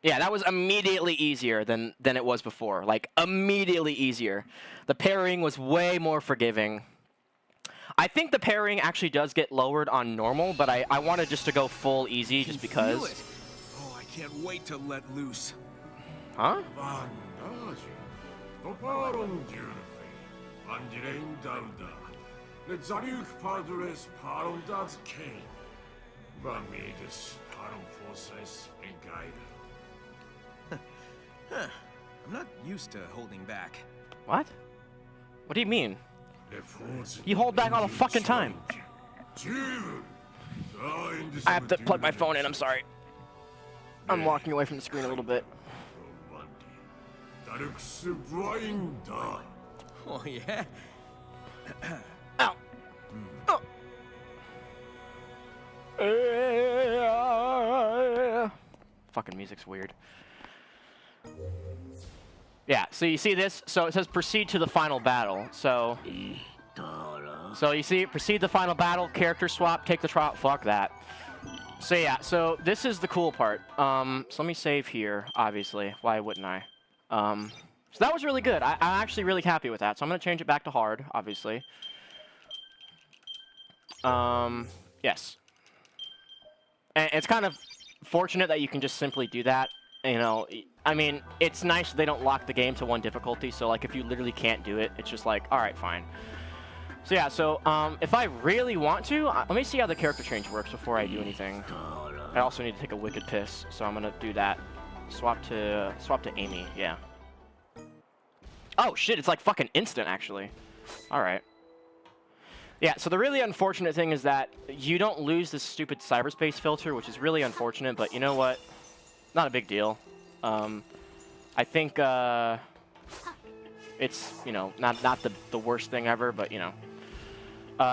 Yeah, that was immediately easier than it was before. Like, immediately easier. The parrying was way more forgiving. I think the parrying actually does get lowered on normal, but I wanted just to go full easy just because. Feel it. Oh, I can't wait to let loose. Huh? Huh. I'm not used to holding back. What? What do you mean? You hold back all the fucking time. I have to plug my phone in, I'm sorry. I'm walking away from the screen a little bit. Oh, yeah? Ow. Oh. Fucking music's weird. Yeah, so you see this? So it says proceed to the final battle. So you see, proceed to the final battle, character swap, take the trial. Fuck that. So yeah, so this is the cool part. So let me save here, obviously. Why wouldn't I? So that was really good. I'm actually really happy with that. So I'm going to change it back to hard, obviously. Yes. And it's kind of fortunate that you can just simply do that. You know, I mean, it's nice they don't lock the game to one difficulty. So, like, if you literally can't do it, it's just like, all right, fine. So, yeah, so if I really want to, let me see how the character change works before I do anything. I also need to take a wicked piss, so I'm going to do that. Swap to Amy, yeah. Oh, shit, it's like fucking instant, actually. All right. Yeah, so the really unfortunate thing is that you don't lose this stupid cyberspace filter, which is really unfortunate, but you know what? Not a big deal. I think it's, you know, not the worst thing ever, but, you know.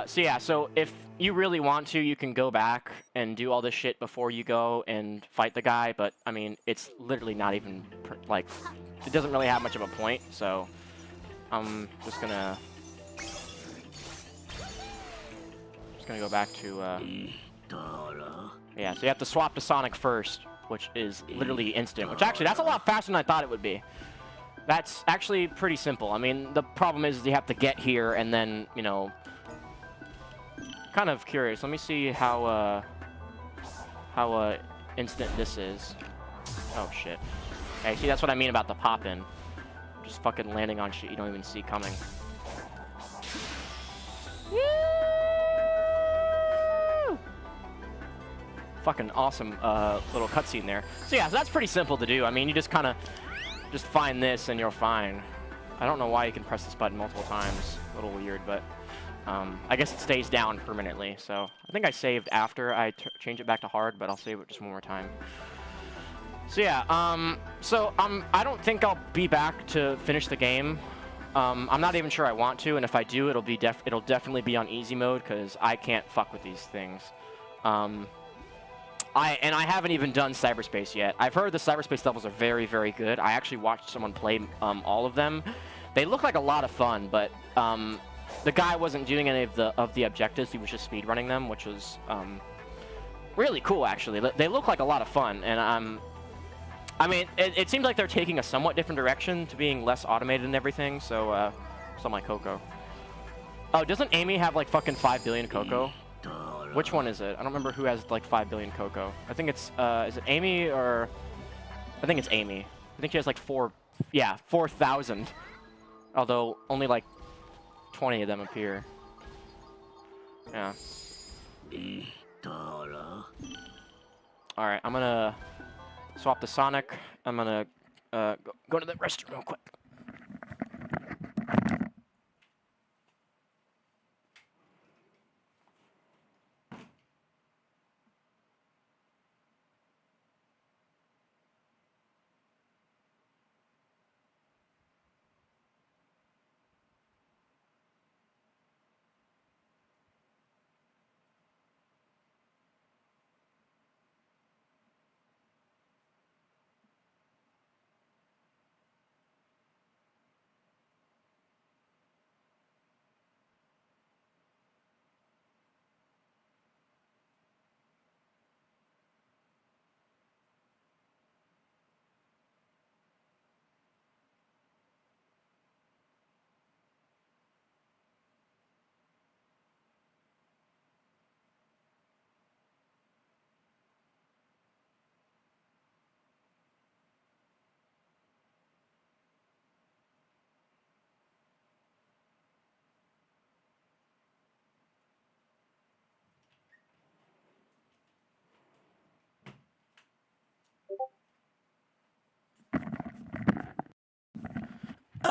So yeah, so if you really want to, you can go back and do all this shit before you go and fight the guy, but, I mean, it's literally not even, like, it doesn't really have much of a point, so I'm just gonna go back to, yeah, so you have to swap to Sonic first, which is literally instant, which actually, that's a lot faster than I thought it would be. That's actually pretty simple. I mean, the problem is you have to get here and then, you know, kind of curious. Let me see how instant this is. Oh, shit. Hey, see, that's what I mean about the pop-in. Just fucking landing on shit you don't even see coming. Woo! Fucking awesome little cutscene there. So yeah, so that's pretty simple to do. I mean, you just kind of just find this and you're fine. I don't know why you can press this button multiple times. A little weird, but I guess it stays down permanently. So I think I saved after I change it back to hard, but I'll save it just one more time. So yeah, I don't think I'll be back to finish the game. I'm not even sure I want to, and if I do, it'll definitely be on easy mode because I can't fuck with these things. I haven't even done cyberspace yet. I've heard the cyberspace levels are very, very good. I actually watched someone play all of them. They look like a lot of fun, but the guy wasn't doing any of the objectives. He was just speedrunning them, which was really cool, actually. They look like a lot of fun, and I mean, it seems like they're taking a somewhat different direction to being less automated and everything, so something like Coco. Oh, doesn't Amy have like fucking 5 billion Coco? Which one is it? I don't remember who has like 5 billion Coco. I think it's, is it Amy or? I think it's Amy. I think she has like 4,000. Although only like 20 of them appear. Yeah. Alright, I'm gonna swap to Sonic. I'm gonna go to the restroom real quick.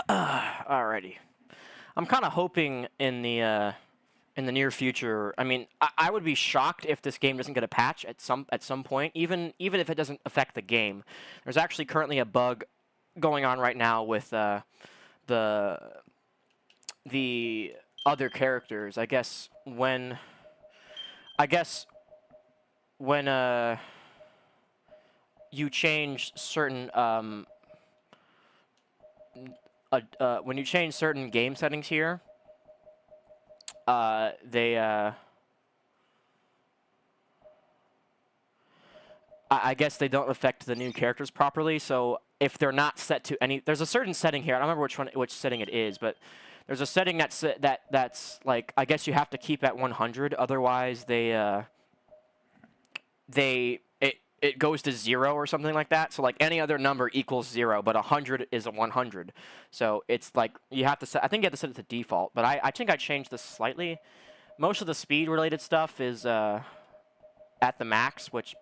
Alrighty. I'm kind of hoping in the near future. I mean, I would be shocked if this game doesn't get a patch at some point, even if it doesn't affect the game. There's actually currently a bug going on right now with the other characters. I guess when you change certain when you change certain game settings here, I guess they don't affect the new characters properly. So if they're not set to any, there's a certain setting here. I don't remember which setting it is, but there's a setting that's like, I guess you have to keep at 100. Otherwise, it goes to 0 or something like that. So like any other number equals 0, but 100 is a 100. So it's like you have to set. I think you have to set it to default. But I think I changed this slightly. Most of the speed related stuff is at the max, which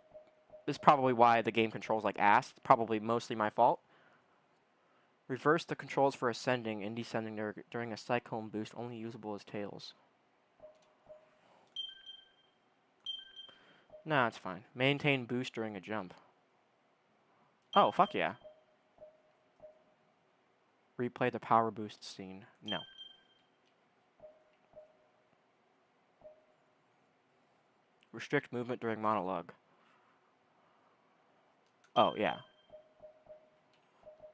is probably why the game controls like ass. It's probably mostly my fault. Reverse the controls for ascending and descending during a cyclone boost, only usable as tails. No, it's fine. Maintain boost during a jump. Oh, fuck yeah. Replay the power boost scene. No. Restrict movement during monologue. Oh, yeah.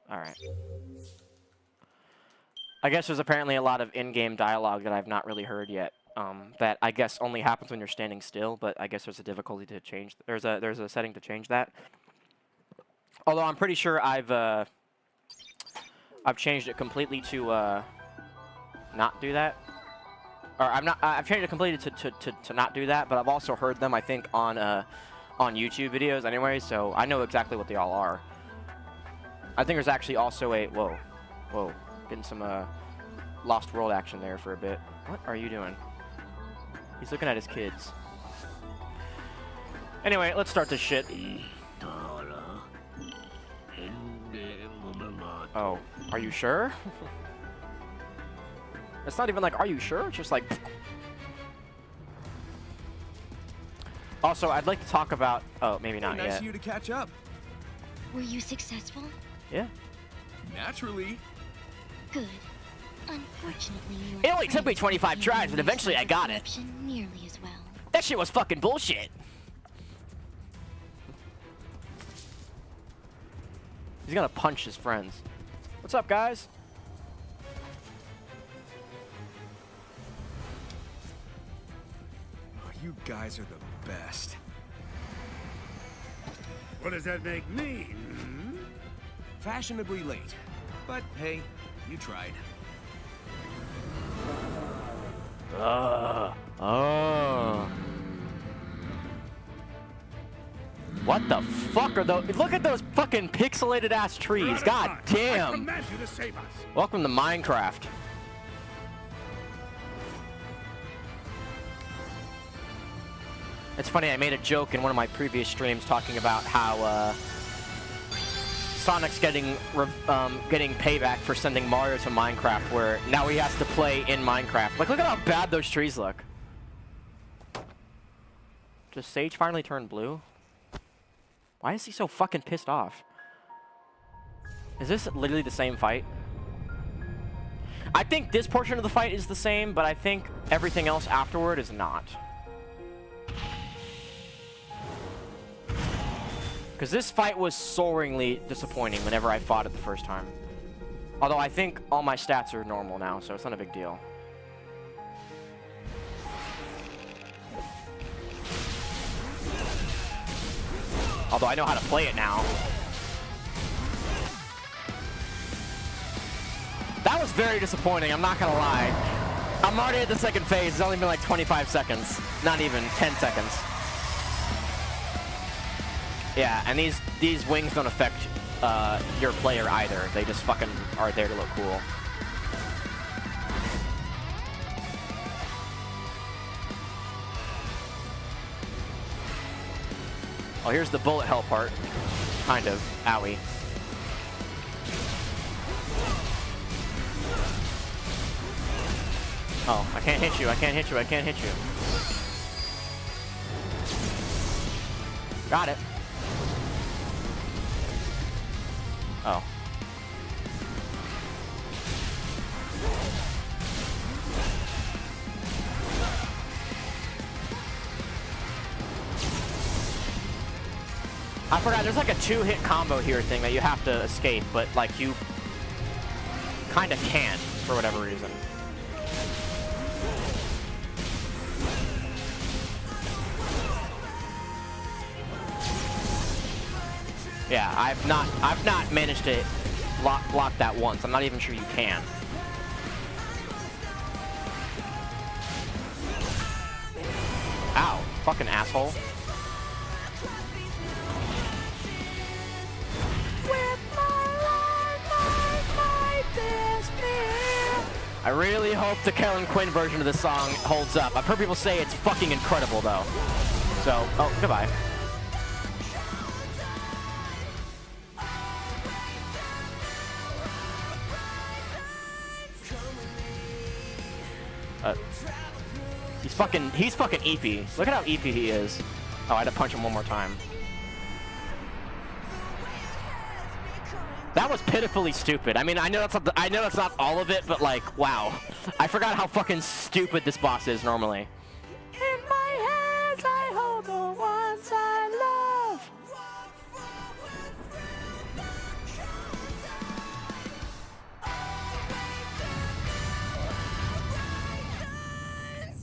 Alright. I guess there's apparently a lot of in-game dialogue that I've not really heard yet. That I guess only happens when you're standing still, but I guess there's a difficulty to change. There's a setting to change that. Although I'm pretty sure I've changed it completely to not do that. Or I've changed it completely to not do that, but I've also heard them, I think, on YouTube videos anyway, so I know exactly what they all are. I think there's actually also a whoa, getting some Lost World action there for a bit. What are you doing? He's looking at his kids. Anyway, let's start this shit. Oh, are you sure? It's not even like, are you sure? It's just like... Also, I'd like to talk about... Oh, maybe not nice yet. of you to catch up. Were you successful? Yeah. Naturally. Good. Unfortunately, your It only took me friends 25 didn't tries, but use eventually I that got it. corruption nearly as well. That shit was fucking bullshit. He's gonna punch his friends. What's up, guys? Oh, you guys are the best. What does that make me? Fashionably late. But hey, you tried. Oh. What the fuck are those? Look at those fucking pixelated ass trees. God I damn. command you to save us. Welcome to Minecraft. It's funny, I made a joke in one of my previous streams talking about how Sonic's getting payback for sending Mario to Minecraft, where now he has to play in Minecraft. Like, look at how bad those trees look. Does Sage finally turn blue? Why is he so fucking pissed off? Is this literally the same fight? I think this portion of the fight is the same, but I think everything else afterward is not. Because this fight was soaringly disappointing whenever I fought it the first time. Although I think all my stats are normal now, so it's not a big deal. Although I know how to play it now. That was very disappointing, I'm not gonna lie. I'm already at the second phase, it's only been like 25 seconds. Not even, 10 seconds. Yeah, and these wings don't affect your player either. They just fucking are there to look cool. Oh, here's the bullet hell part. Kind of. Owie. Oh, I can't hit you, I can't hit you, I can't hit you. Got it. Oh. I forgot, there's like a 2-hit combo here thing that you have to escape, but like you kind of can't for whatever reason. Yeah, I've not managed to block that once. I'm not even sure you can. Ow, fucking asshole. I really hope the Kellen Quinn version of this song holds up. I've heard people say it's fucking incredible though. So, oh, goodbye. He's fucking eepy. Look at how eepy he is. Oh, I had to punch him one more time. That was pitifully stupid. I mean, I know that's not all of it, but like, wow. I forgot how fucking stupid this boss is normally. In my hands, I hold the ones I love.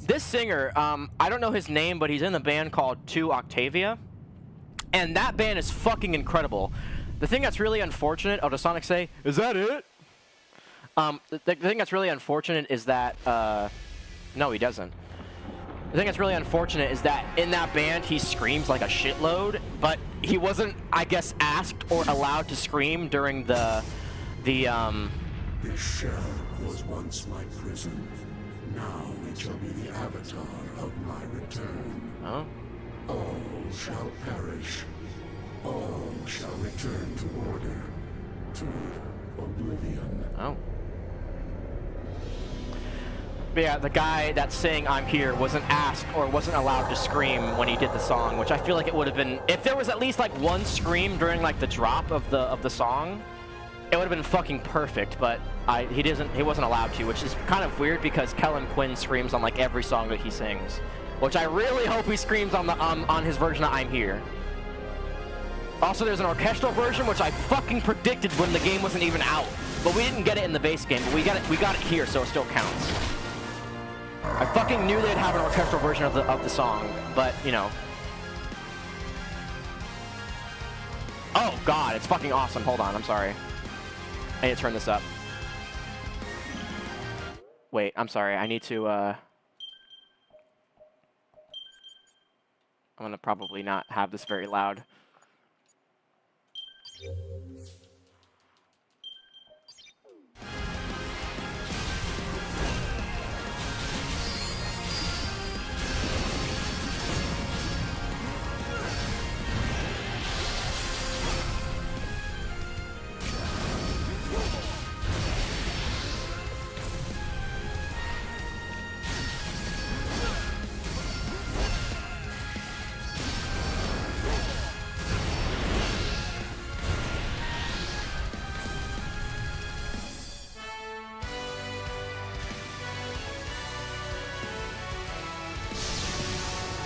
This singer, I don't know his name, but he's in a band called 2 Octavia, and that band is fucking incredible. The thing that's really unfortunate, oh, does Sonic say, is that it? The thing that's really unfortunate is that, no, he doesn't. The thing that's really unfortunate is that in that band, he screams like a shitload, but he wasn't, I guess, asked or allowed to scream during the This shell was once my prison. Now it shall be the avatar of my return. Oh? All shall perish. All shall return to order, to oblivion. Oh. But yeah, the guy that's saying I'm here wasn't asked or wasn't allowed to scream when he did the song, which I feel like it would have been, if there was at least like one scream during like the drop of the song, it would have been fucking perfect, but he wasn't allowed to, which is kind of weird because Kellen Quinn screams on like every song that he sings, which I really hope he screams on the on his version of I'm Here. Also, there's an orchestral version, which I fucking predicted when the game wasn't even out. But we didn't get it in the base game, but we got it here, so it still counts. I fucking knew they'd have an orchestral version of the song, but, you know. Oh, God, it's fucking awesome. Hold on, I'm sorry. I need to turn this up. Wait, I'm sorry. I need to, I'm gonna probably not have this very loud.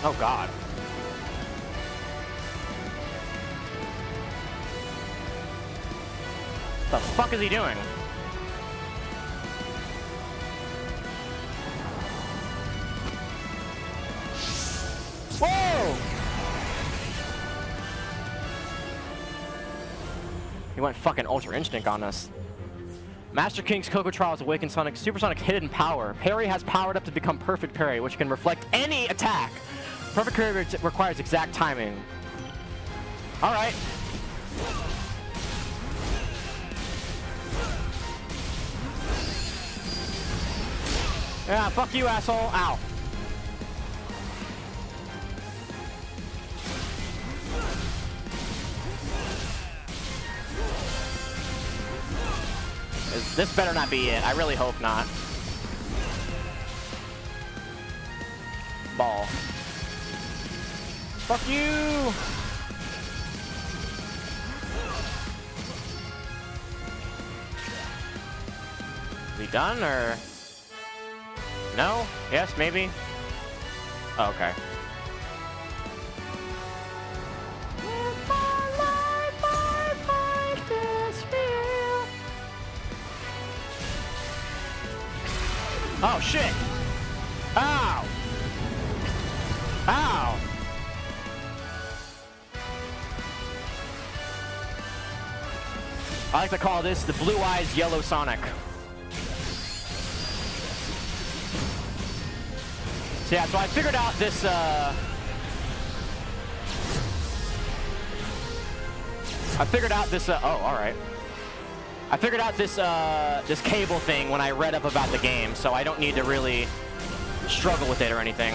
Oh, God. What the fuck is he doing? Whoa! He went fucking Ultra Instinct on us. Master King's Coco Trials awakens Sonic's supersonic hidden power. Parry has powered up to become Perfect Parry, which can reflect any attack. Perfect Parry requires exact timing. All right. Yeah, fuck you, asshole. Ow. This better not be it. I really hope not. Ball. Fuck you! Is he done, or? No? Yes, maybe? Oh, okay. Oh, shit! Ow! Ow! I like to call this the Blue Eyes Yellow Sonic. So yeah, so I figured out this, oh, alright. I figured out this, this cable thing when I read up about the game, so I don't need to really struggle with it or anything.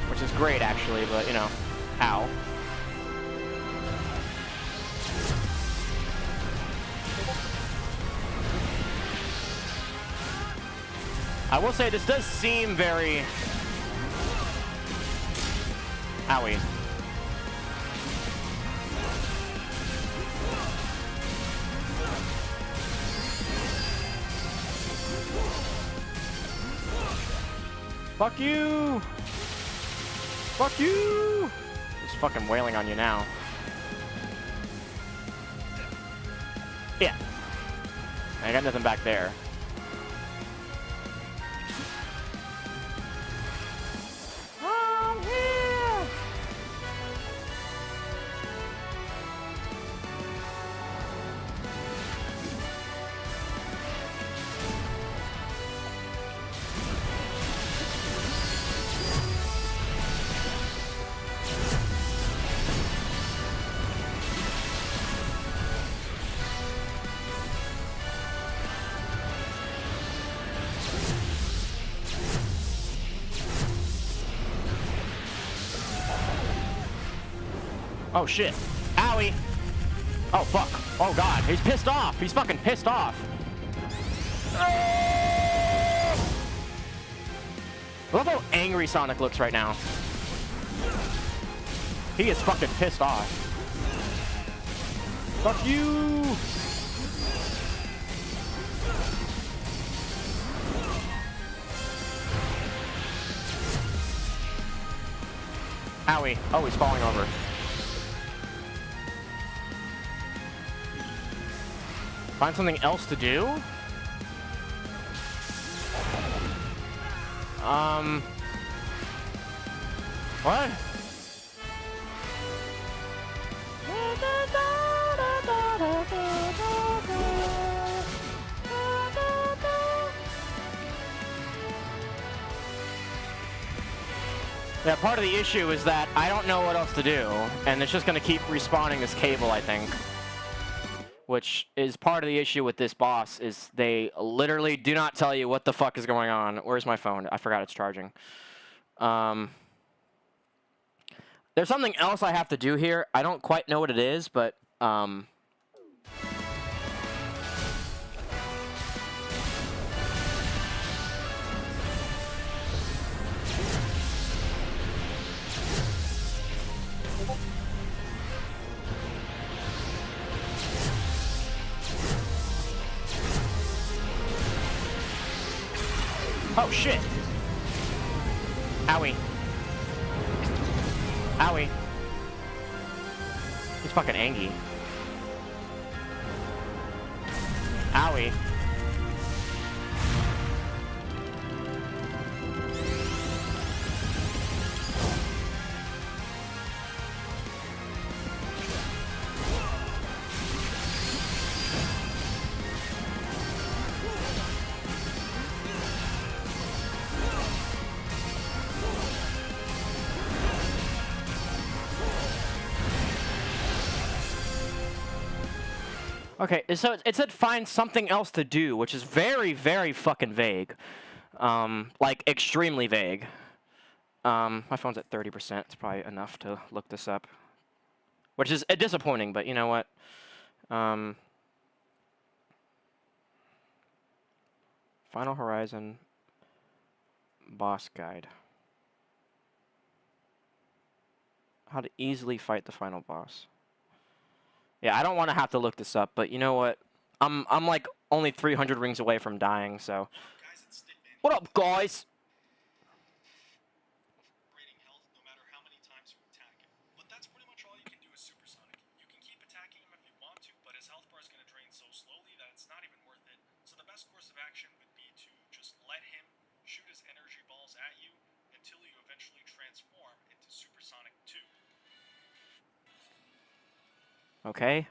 Which is great, actually, but, you know, ow. I will say, this does seem very... Owie. Fuck you! Fuck you! He's fucking wailing on you now. Yeah. I got nothing back there. I'm here! Oh shit. Owie. Oh fuck. Oh god. He's pissed off. He's fucking pissed off. I love how angry Sonic looks right now. He is fucking pissed off. Fuck you. Owie. Oh, he's falling over. Find something else to do? What? Yeah, part of the issue is that I don't know what else to do, and it's just gonna keep respawning this cable, I think. Which is part of the issue with this boss, is they literally do not tell you what the fuck is going on. Where's my phone? I forgot it's charging. There's something else I have to do here. I don't quite know what it is, but... Oh, shit. Owie. Owie. He's fucking angry. Owie. Okay, so it said find something else to do, which is very, very fucking vague. Like, extremely vague. My phone's at 30%. It's probably enough to look this up. Which is disappointing, but you know what? Final Horizon boss guide. How to easily fight the final boss. Yeah, I don't want to have to look this up, but you know what? I'm like only 300 rings away from dying, so. What up, guys? Rating health no matter how many times you attack him. But that's pretty much all you can do with Super Sonic. You can keep attacking him if you want to, but his health bar is going to drain so slowly action would be to just let him shoot his energy balls at you until you eventually transform into Supersonic 2. Okay.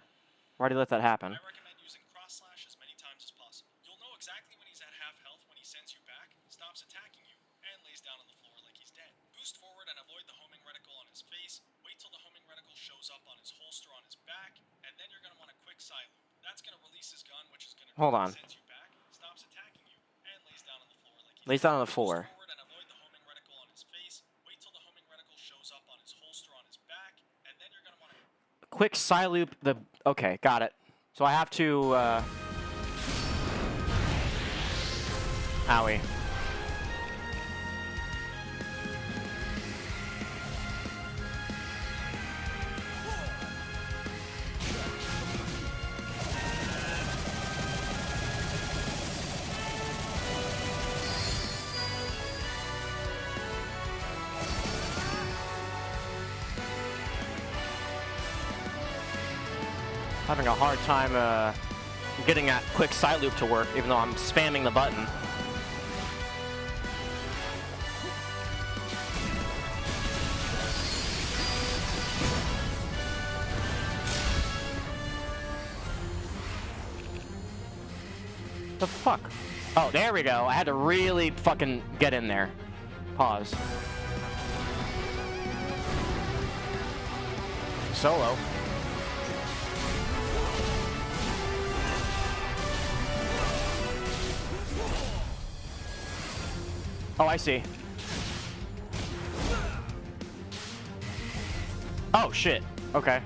Why do you let that happen? I recommend using cross slash as many times as possible. You'll know exactly when he's at half health when he sends you back, stops attacking you, and lays down on the floor like he's dead. Boost forward and avoid the homing reticle on his face. Wait till the homing reticle shows up on his holster on his back, and then you're gonna want a quick side loop. That's gonna release his gun, which is gonna Hold on. sends you back, stops attacking you, and lays down on the floor like he's Lays down on the floor. Boost forward and avoid the homing reticle on his face. Wait till the homing reticle shows up on his holster on his back, and then you're gonna want to Quick side loop. Okay, got it. So I have to. Owie. Having a hard time getting that quick side loop to work, even though I'm spamming the button. The fuck? Oh, there we go. I had to really fucking get in there. Pause. Solo. Oh, I see. Oh, shit. Okay.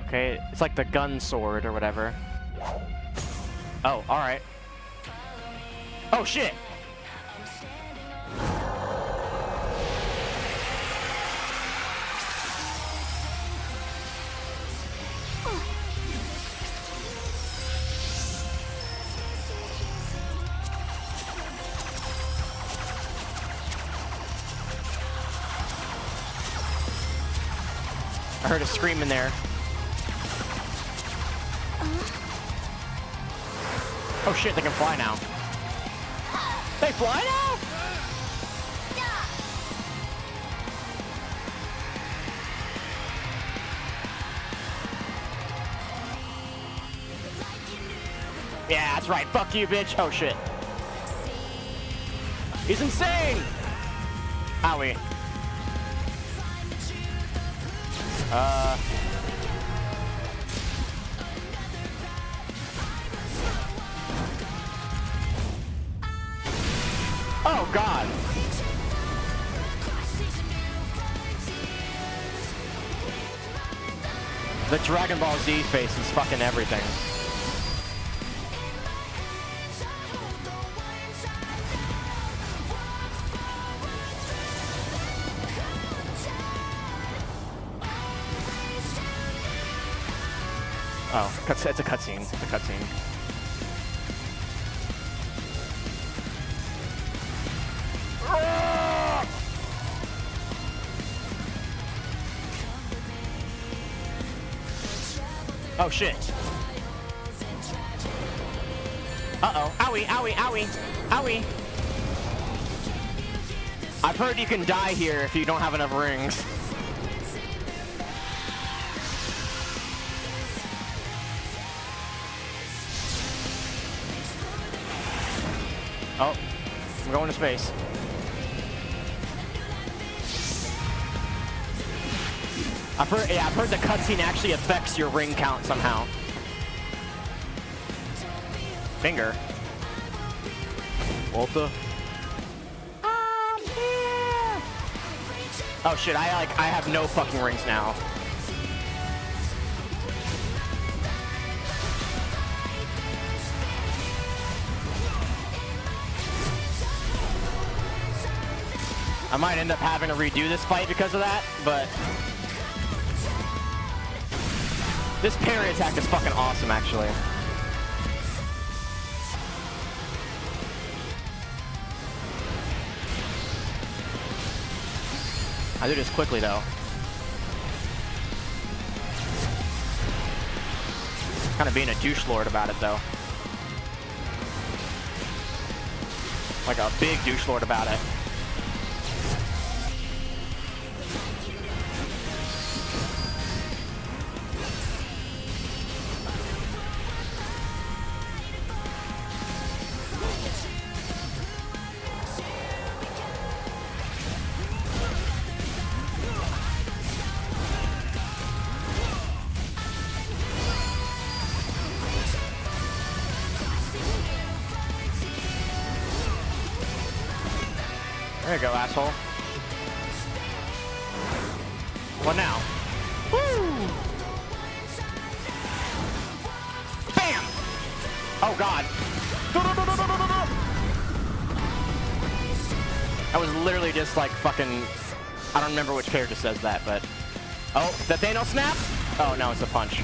Okay, it's like the gun sword or whatever. Oh, alright. Oh, shit! I heard a scream in there. Oh shit, they can fly now. They fly now? Yeah, that's right. Fuck you, bitch. Oh shit. He's insane! Owie. Oh god. The Dragon Ball Z face is fucking everything. Oh, it's a cutscene. It's a cutscene. Oh shit. Uh-oh. Owie, owie, owie. Owie. I've heard you can die here if you don't have enough rings. Oh, I'm going to space. I've heard the cutscene actually affects your ring count somehow. Finger. What the? Oh shit! I have no fucking rings now. I might end up having to redo this fight because of that, but this parry attack is fucking awesome, actually. I do this quickly, though. Kind of being a douche lord about it, though. Like a big douche lord about it. There you go, asshole. What now? Woo! Bam! Oh god. That was literally just like fucking... I don't remember which character says that, but... Oh, the Thanos snap? Oh no, it's a punch.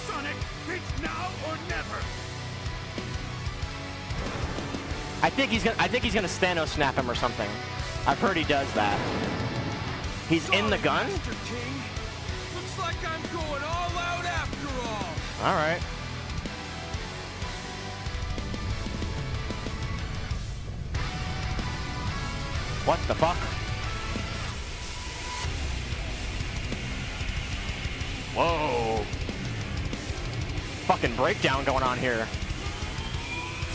Sonic, it's now or never. I think he's gonna Thanos snap him or something. I've heard he does that. He's in the gun? Master King. Looks like I'm going all out after all. All right. What the fuck? Whoa. Fucking breakdown going on here.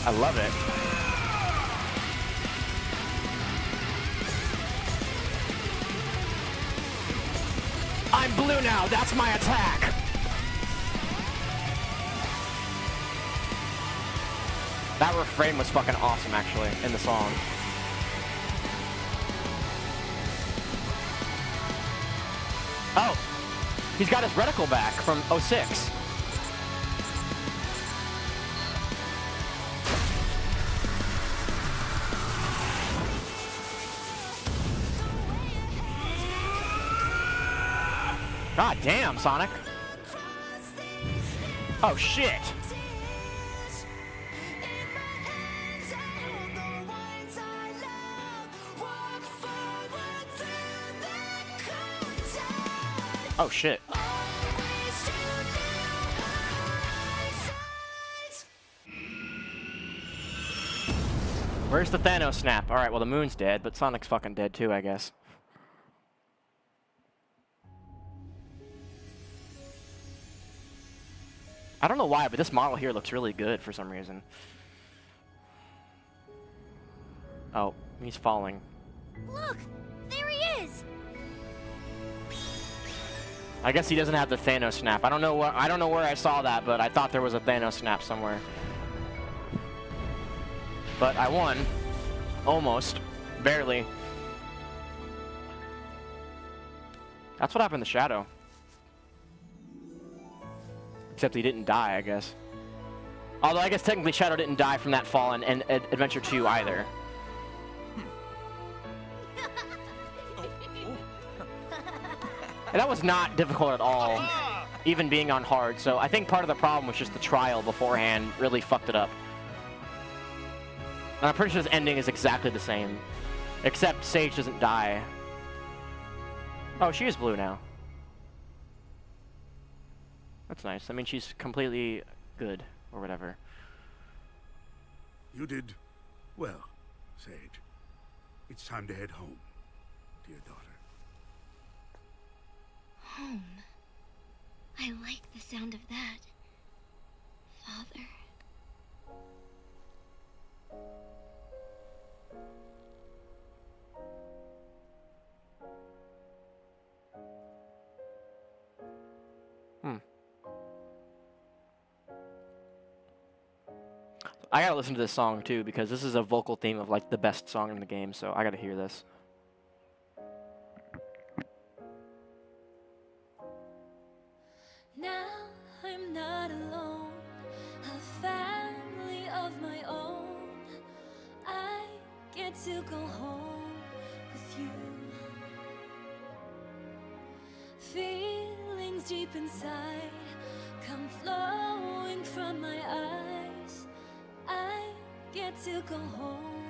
I love it. I'm blue now, that's my attack! That refrain was fucking awesome, actually, in the song. Oh! He's got his reticle back from 06. God damn, Sonic. Oh, shit. Oh, shit. Where's the Thanos snap? Alright, well, the moon's dead, but Sonic's fucking dead too, I guess. I don't know why, but this model here looks really good for some reason. Oh, he's falling. Look! There he is! I guess he doesn't have the Thanos snap. I don't know where I saw that, but I thought there was a Thanos snap somewhere. But I won. Almost. Barely. That's what happened to Shadow. Except he didn't die, I guess. Although I guess technically Shadow didn't die from that fall in Adventure 2 either. And that was not difficult at all, even being on hard. So I think part of the problem was just the trial beforehand really fucked it up. And I'm pretty sure this ending is exactly the same. Except Sage doesn't die. Oh, she is blue now. That's nice. I mean, she's completely good, or whatever. You did well, Sage. It's time to head home, dear daughter. Home. I like the sound of that. Father. I gotta listen to this song too, because this is a vocal theme of like the best song in the game, so I gotta hear this. Now I'm not alone, a family of my own. I get to go home with you. Feelings deep inside come flowing from my eyes. I get to go home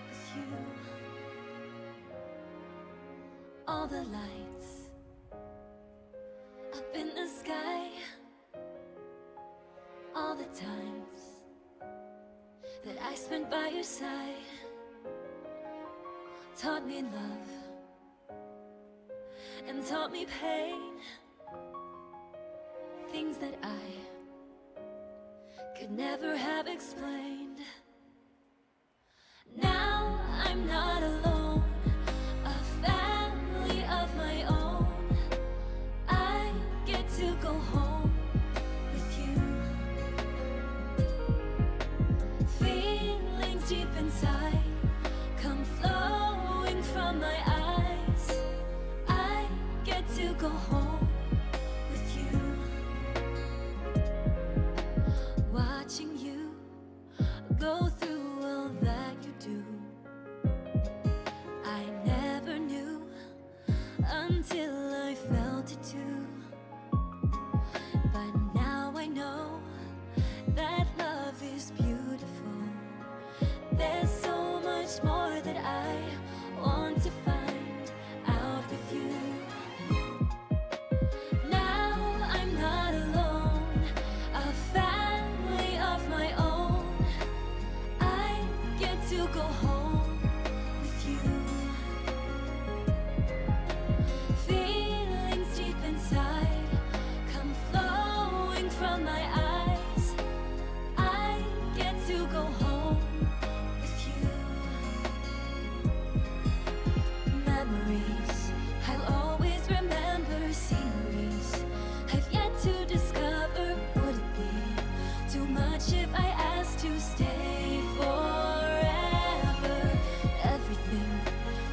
with you. All the lights in the sky. All the times that I spent by your side taught me love and taught me pain. Things that I could never have explained. Now I'm not alone, a family of my own. I get to go home with you. Feelings deep inside come flowing from my eyes. I get to go home with you. Watching you go through all that you do, I never knew until I felt it too. But now I know that love is beautiful. There's so much more that I want to find out with you. Now I'm not alone, a family of my own. I get to go home with you. Feelings deep inside come flowing from my eyes. I get to go home with you. Memories I'll always remember, series I've yet to discover. Would it be too much if I asked to stay forever? Everything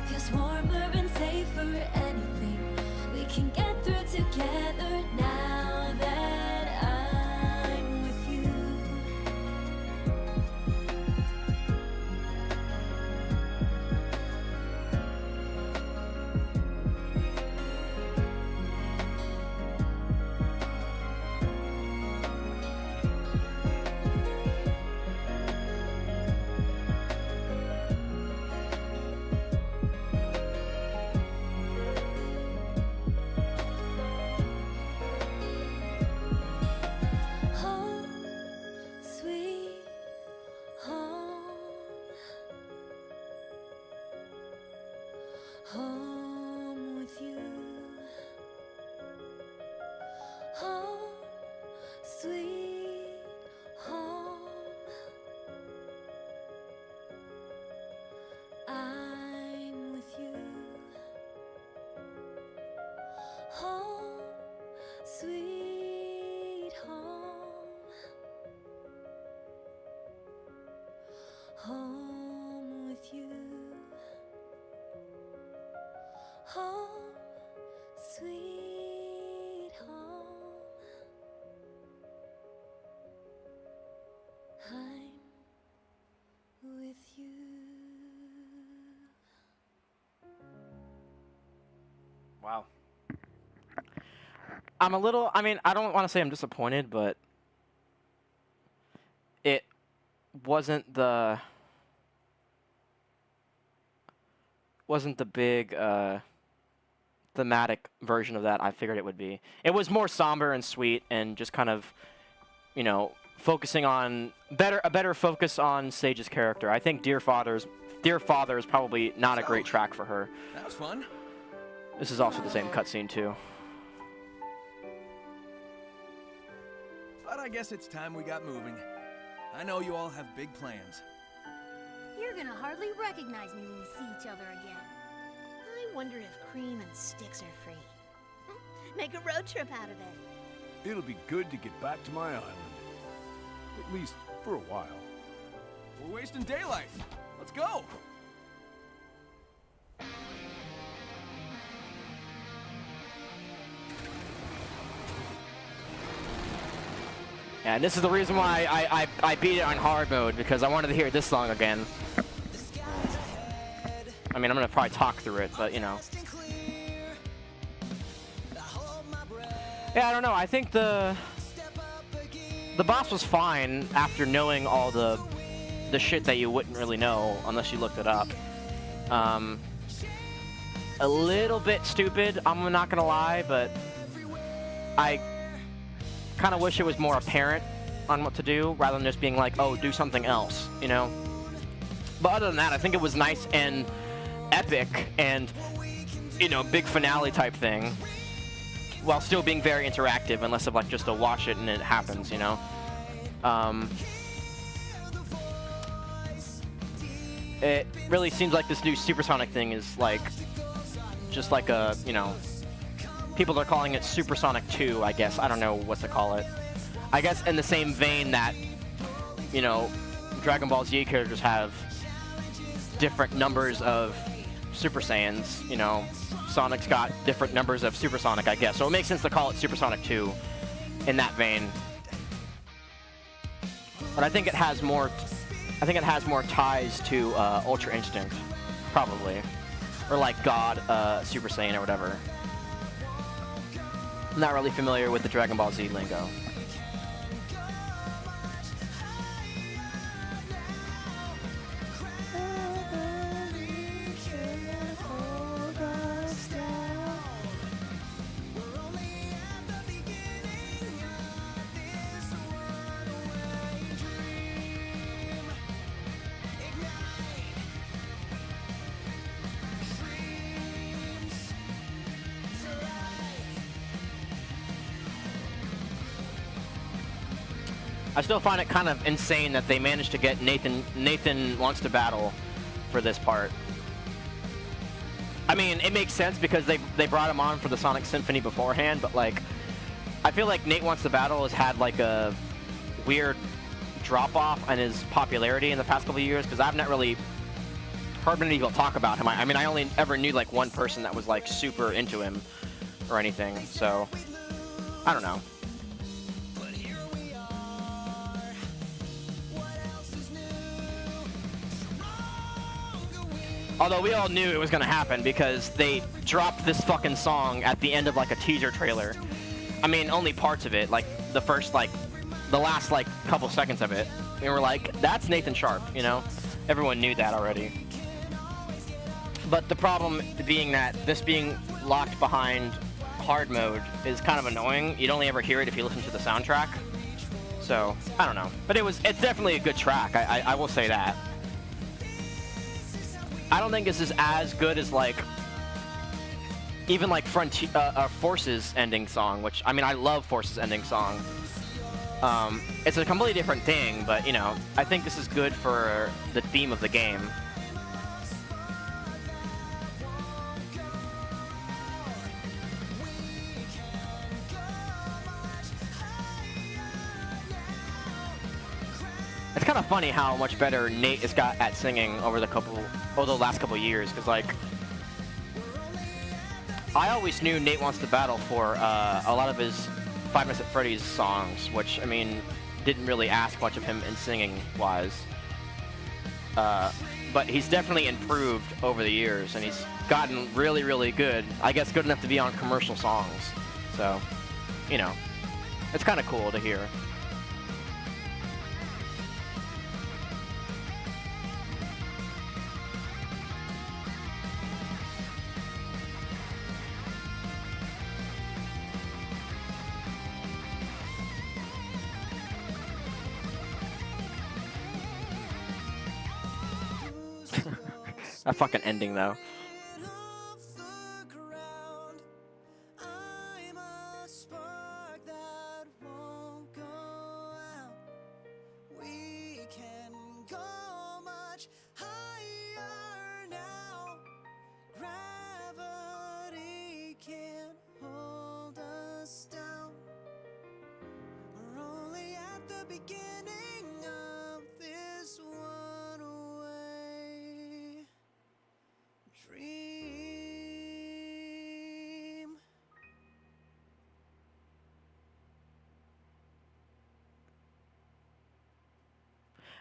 feels warmer and safer. Anything we can get through together now that I'm with you. Home, sweet home. Home with you. Home, sweet home. I'm with you. Home, sweet home. Home with you. Home, sweet home. I'm with you. Wow. I'm a little, I mean, I don't want to say I'm disappointed, but it wasn't the big thematic version of that I figured it would be. It was more somber and sweet and just kind of, you know, focusing on a better focus on Sage's character. I think Dear Father is probably not a great track for her. That was fun. This is also the same cutscene too. But I guess it's time we got moving. I know you all have big plans. You're gonna hardly recognize me when we see each other again. I wonder if cream and sticks are free. Make a road trip out of it. It'll be good to get back to my island. At least for a while. We're wasting daylight. Let's go. Yeah, and this is the reason why I beat it on hard mode, because I wanted to hear this song again. I mean, I'm gonna probably talk through it, but you know. Yeah, I don't know. I think the boss was fine after knowing all the shit that you wouldn't really know unless you looked it up. A little bit stupid, I'm not gonna lie, but I kind of wish it was more apparent on what to do rather than just being like, oh, do something else, you know? But other than that, I think it was nice and epic and, you know, big finale type thing, while still being very interactive and less of like just a watch it and it happens, you know? It really seems like this new Supersonic thing is like, just like a, you know, people are calling it Supersonic 2, I guess. I don't know what to call it. I guess in the same vein that, you know, Dragon Ball Z characters have different numbers of Super Saiyans, you know, Sonic's got different numbers of Supersonic, I guess. So it makes sense to call it Supersonic 2 in that vein. But I think it has more ties to Ultra Instinct, probably. Or like God Super Saiyan or whatever. I'm not really familiar with the Dragon Ball Z lingo. I still find it kind of insane that they managed to get Nathan Wants to Battle for this part. I mean, it makes sense because they brought him on for the Sonic Symphony beforehand, but like, I feel like Nate Wants to Battle has had like a weird drop-off in his popularity in the past couple of years, because I've not really heard many people talk about him. I mean, I only ever knew like one person that was like super into him or anything, so I don't know. Although we all knew it was gonna happen because they dropped this fucking song at the end of like a teaser trailer. I mean, only parts of it, like the first, like, the last like couple seconds of it. And we're like, that's Nathan Sharp, you know? Everyone knew that already. But the problem being that this being locked behind hard mode is kind of annoying. You'd only ever hear it if you listen to the soundtrack. So, I don't know. But it's definitely a good track, I will say that. I don't think this is as good as like even like Force's ending song, which I mean I love Force's ending song. It's a completely different thing, but you know, I think this is good for the theme of the game. It's kind of funny how much better Nate has got at singing over the last couple years, because like I always knew Nate Wants to Battle for a lot of his Five Nights at Freddy's songs, which I mean didn't really ask much of him in singing wise, but he's definitely improved over the years, and he's gotten really, really good. I guess good enough to be on commercial songs. So, you know, it's kind of cool to hear. That fucking ending, though.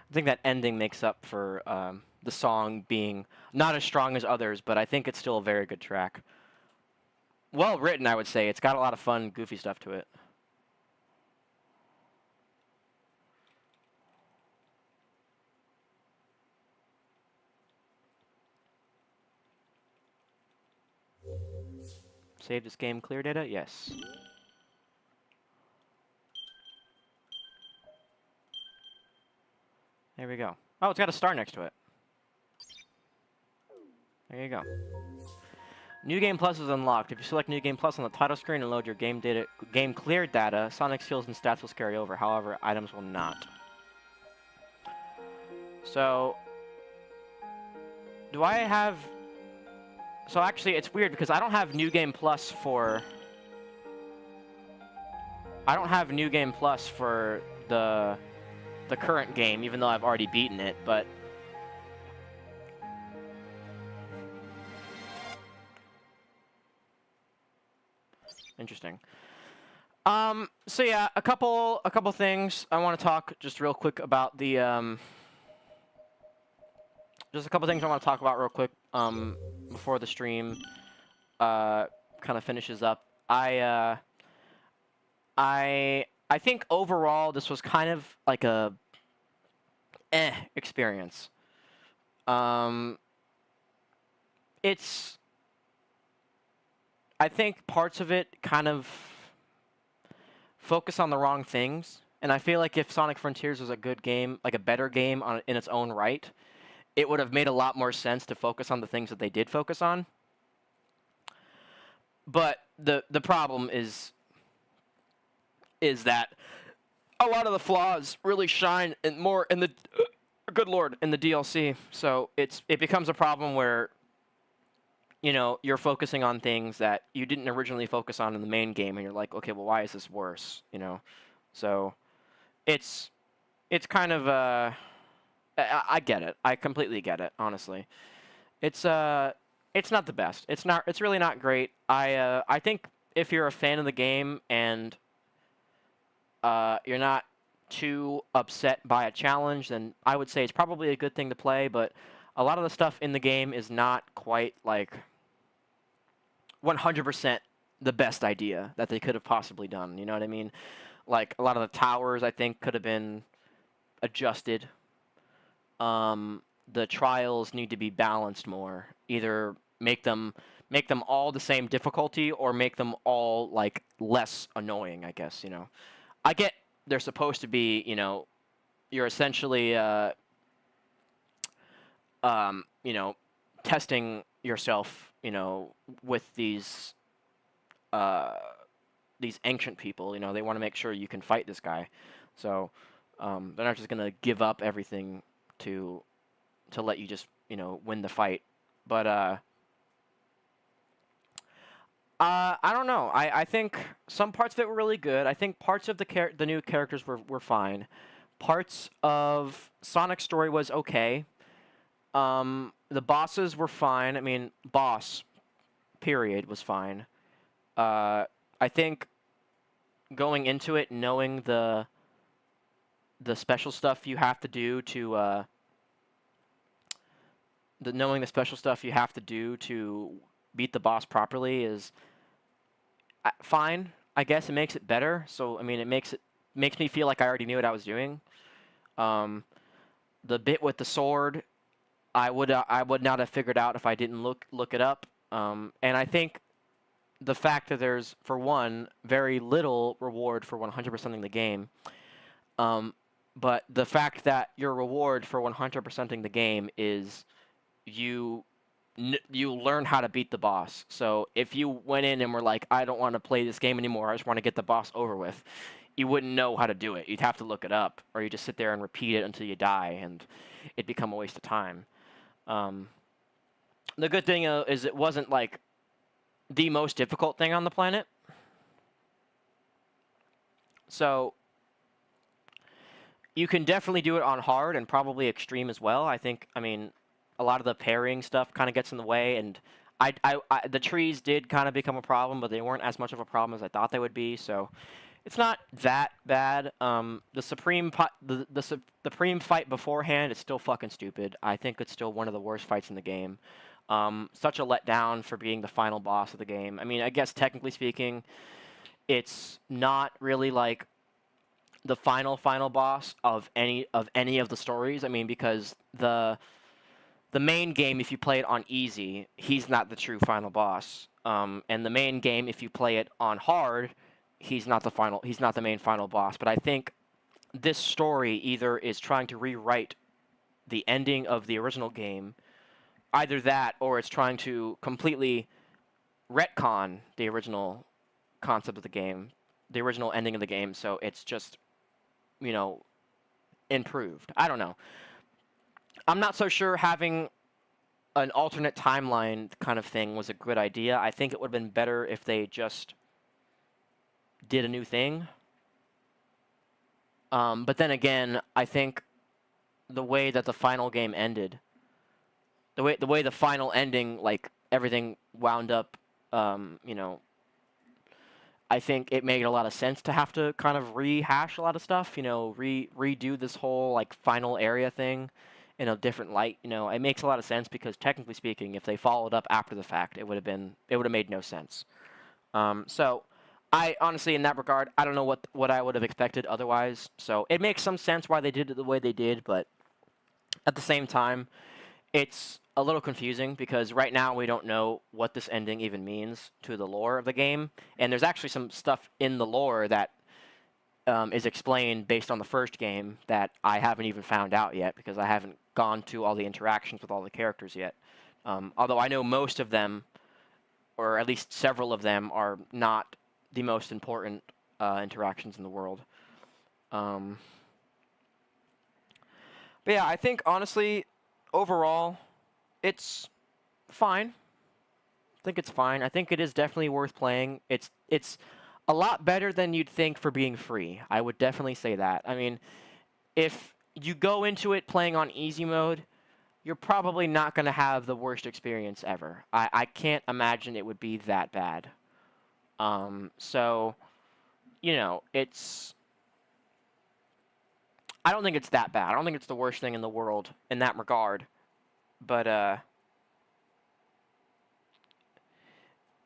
I think that ending makes up for the song being not as strong as others, but I think it's still a very good track. Well written, I would say. It's got a lot of fun, goofy stuff to it. Save this game, clear data? Yes. There we go. Oh, it's got a star next to it. There you go. New Game Plus is unlocked. If you select New Game Plus on the title screen and load your game cleared data, Sonic skills and stats will carry over. However, items will not. So, do I have... So actually, it's weird because I don't have New Game Plus for... I don't have New Game Plus for the current game, even though I've already beaten it, but... Interesting. So yeah, a couple things I want to talk just real quick about the, just a couple things I want to talk about real quick, before the stream, kind of finishes up. I think overall this was kind of like a experience. I think parts of it kind of focus on the wrong things, and I feel like if Sonic Frontiers was a good game, like a better game in its own right, it would have made a lot more sense to focus on the things that they did focus on. But the problem is that a lot of the flaws really shine more in the good lord in the DLC. So it becomes a problem where, you know, you're focusing on things that you didn't originally focus on in the main game, and you're like, okay, well, why is this worse? You know, so it's kind of I get it. I completely get it. Honestly, it's not the best. It's really not great. I think if you're a fan of the game and you're not too upset by a challenge, then I would say it's probably a good thing to play. But a lot of the stuff in the game is not quite like 100% the best idea that they could have possibly done. You know what I mean? Like a lot of the towers, I think, could have been adjusted. The trials need to be balanced more. Either make them all the same difficulty, or make them all like less annoying, I guess. You know, I get they're supposed to be, you know, you're essentially you know, testing yourself, you know, with these ancient people. You know, they want to make sure you can fight this guy. So they're not just gonna give up everything to let you just, you know, win the fight. But I don't know. I think some parts of it were really good. I think parts of the new characters were fine. Parts of Sonic's story was okay. The bosses were fine. I mean, boss, period, was fine. I think going into it, knowing the special stuff you have to do to knowing the special stuff you have to do to beat the boss properly is fine. I guess it makes it better. So I mean, it makes me feel like I already knew what I was doing. The bit with the sword, I would not have figured out if I didn't look it up. And I think the fact that there's, for one, very little reward for 100%ing the game, but the fact that your reward for 100%ing the game is you learn how to beat the boss. So if you went in and were like, I don't want to play this game anymore, I just want to get the boss over with, you wouldn't know how to do it. You'd have to look it up, or you just sit there and repeat it until you die, and it'd become a waste of time. The good thing is it wasn't like the most difficult thing on the planet. So you can definitely do it on hard and probably extreme as well. I mean, a lot of the parrying stuff kind of gets in the way, and the trees did kind of become a problem, but they weren't as much of a problem as I thought they would be. So it's not that bad. The Supreme fight beforehand is still fucking stupid. I think it's still one of the worst fights in the game. Such a letdown for being the final boss of the game. I mean, I guess technically speaking, it's not really like the final boss of any of the stories. I mean, because the main game, if you play it on easy, he's not the true final boss. And the main game, if you play it on hard, he's not the main final boss. But I think this story either is trying to rewrite the ending of the original game. Either that, or it's trying to completely retcon the original concept of the game, the original ending of the game, so it's just, you know, improved. I don't know. I'm not so sure having an alternate timeline kind of thing was a good idea. I think it would have been better if they just did a new thing. But then again, I think the way that the final game ended, the way the final ending, like everything wound up, you know, I think it made a lot of sense to have to kind of rehash a lot of stuff, you know, redo this whole like final area thing in a different light. You know, it makes a lot of sense because technically speaking, if they followed up after the fact, it would have made no sense. So I honestly, in that regard, I don't know what I would have expected otherwise. So it makes some sense why they did it the way they did, but at the same time, it's a little confusing because right now we don't know what this ending even means to the lore of the game, and there's actually some stuff in the lore that is explained based on the first game that I haven't even found out yet because I haven't gone to all the interactions with all the characters yet. Although I know most of them, or at least several of them, are not the most important interactions in the world. But yeah, I think honestly, overall, it's fine. I think it's fine. I think it is definitely worth playing. It's a lot better than you'd think for being free. I would definitely say that. I mean, if you go into it playing on easy mode, you're probably not going to have the worst experience ever. I can't imagine it would be that bad. So, you know, I don't think it's that bad. I don't think it's the worst thing in the world in that regard. But, I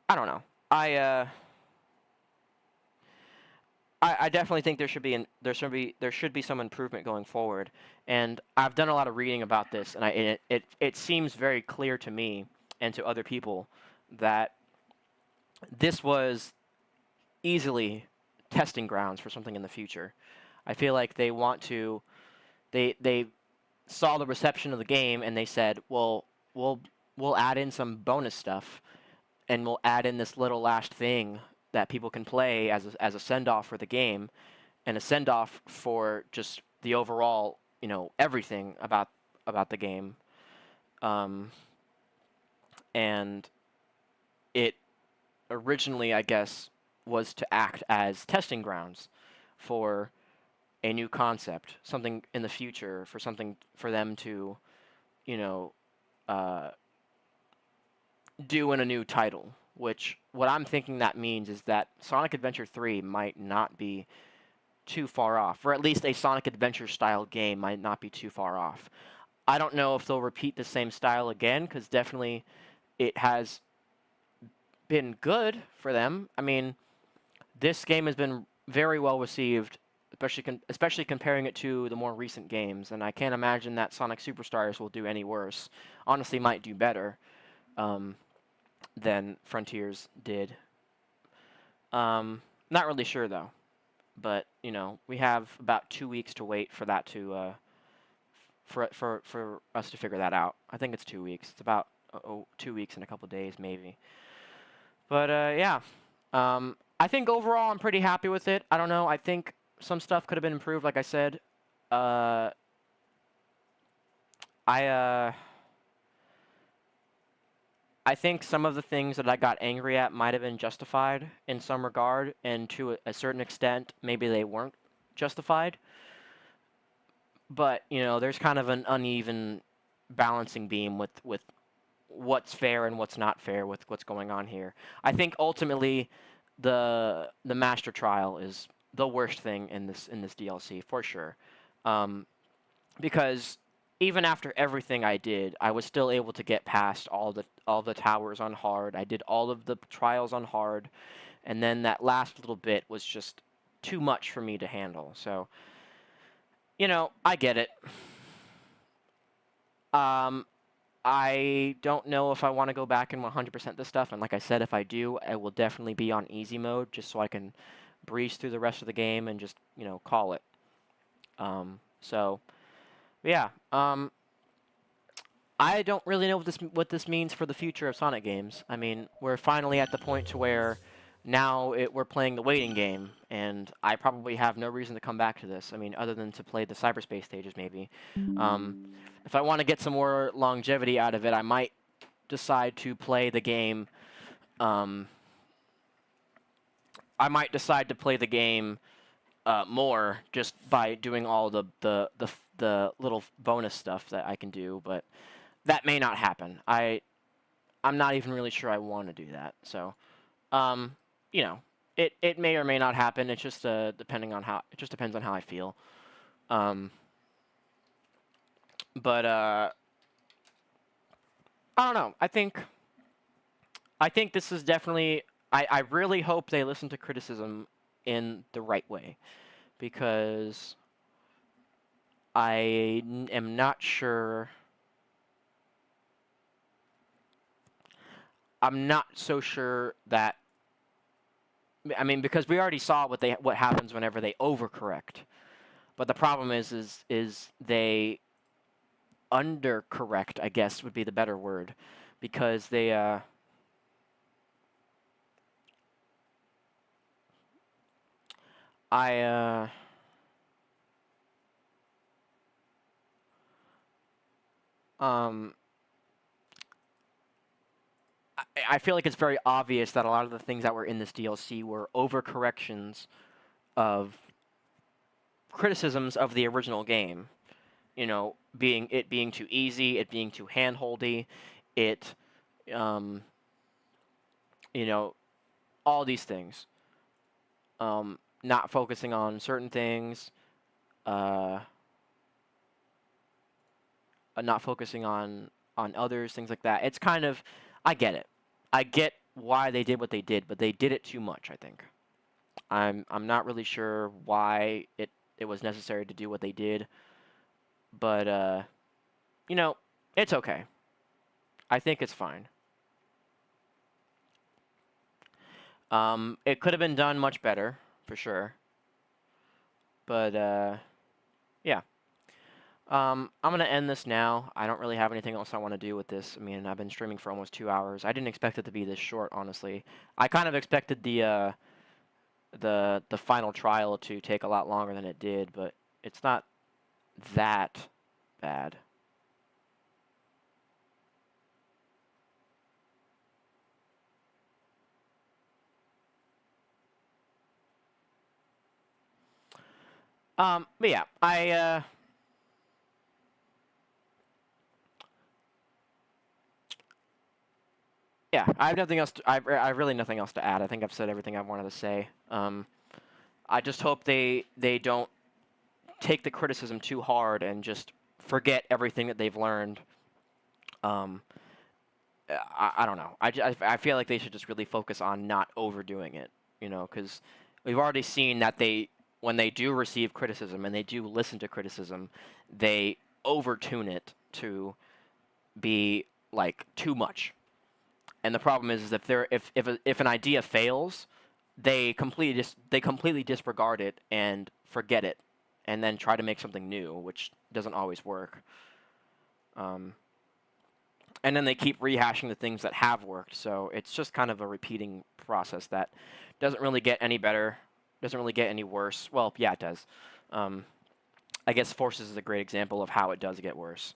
don't know. I definitely think there should be some improvement going forward, and I've done a lot of reading about this, and it seems very clear to me and to other people that this was easily testing grounds for something in the future. I feel like they saw the reception of the game and they said, well, we'll add in some bonus stuff, and we'll add in this little last thing that people can play as a send-off for the game, and a send-off for just the overall, you know, everything about the game. And it originally, I guess, was to act as testing grounds for a new concept, something in the future, for them to, you know, do in a new title. Which, what I'm thinking that means is that Sonic Adventure 3 might not be too far off, or at least a Sonic Adventure style game might not be too far off. I don't know if they'll repeat the same style again, because definitely it has been good for them. I mean, this game has been very well received, especially comparing it to the more recent games, and I can't imagine that Sonic Superstars will do any worse. Honestly, might do better than Frontiers did. Not really sure though, but you know, we have about 2 weeks to wait for that to for us to figure that out. I think it's 2 weeks. It's about 2 weeks and a couple days maybe. But yeah, I think overall I'm pretty happy with it. I don't know. I think some stuff could have been improved. Like I said, I think some of the things that I got angry at might have been justified in some regard, and to a certain extent, maybe they weren't justified. But, you know, there's kind of an uneven balancing beam with what's fair and what's not fair with what's going on here. I think ultimately the Master Trial is the worst thing in this DLC for sure. Because even after everything I did, I was still able to get past all the towers on hard. I did all of the trials on hard, and then that last little bit was just too much for me to handle. So, you know, I get it. I don't know if I want to go back and 100% this stuff, and like I said, if I do, I will definitely be on easy mode just so I can breeze through the rest of the game and just, you know, call it. So, yeah. I don't really know what this means for the future of Sonic games. I mean, we're finally at the point to where now we're playing the waiting game, and I probably have no reason to come back to this. I mean, other than to play the cyberspace stages, maybe. If I want to get some more longevity out of it, I might decide to play the game. I might decide to play the game more just by doing all the little bonus stuff that I can do, but that may not happen. I'm not even really sure I want to do that. So, you know, it may or may not happen. It's just depending on how. It just depends on how I feel. But I don't know. I think this is definitely. I really hope they listen to criticism in the right way, because I am not sure. I'm not so sure that. I mean, because we already saw what happens whenever they overcorrect, but the problem is they undercorrect, I guess would be the better word, because they I feel like it's very obvious that a lot of the things that were in this DLC were overcorrections of criticisms of the original game. You know, being too easy, it being too handholdy, it, you know, all these things. Not focusing on certain things, not focusing on others, things like that. It's kind of, I get it. I get why they did what they did, but they did it too much, I think. I'm not really sure why it was necessary to do what they did, but you know, it's okay. I think it's fine. It could have been done much better, for sure. But yeah. I'm going to end this now. I don't really have anything else I want to do with this. I mean, I've been streaming for almost 2 hours. I didn't expect it to be this short, honestly. I kind of expected the final trial to take a lot longer than it did, but it's not that bad. But yeah, yeah, I have nothing else. I have really nothing else to add. I think I've said everything I wanted to say. I just hope they don't take the criticism too hard and just forget everything that they've learned. I don't know. I feel like they should just really focus on not overdoing it. You know, because we've already seen that when they do receive criticism and they do listen to criticism, they overtune it to be like too much. And the problem is if an idea fails, they completely disregard it and forget it, and then try to make something new, which doesn't always work. And then they keep rehashing the things that have worked, so it's just kind of a repeating process that doesn't really get any better, doesn't really get any worse. Well, yeah, it does. I guess Forces is a great example of how it does get worse.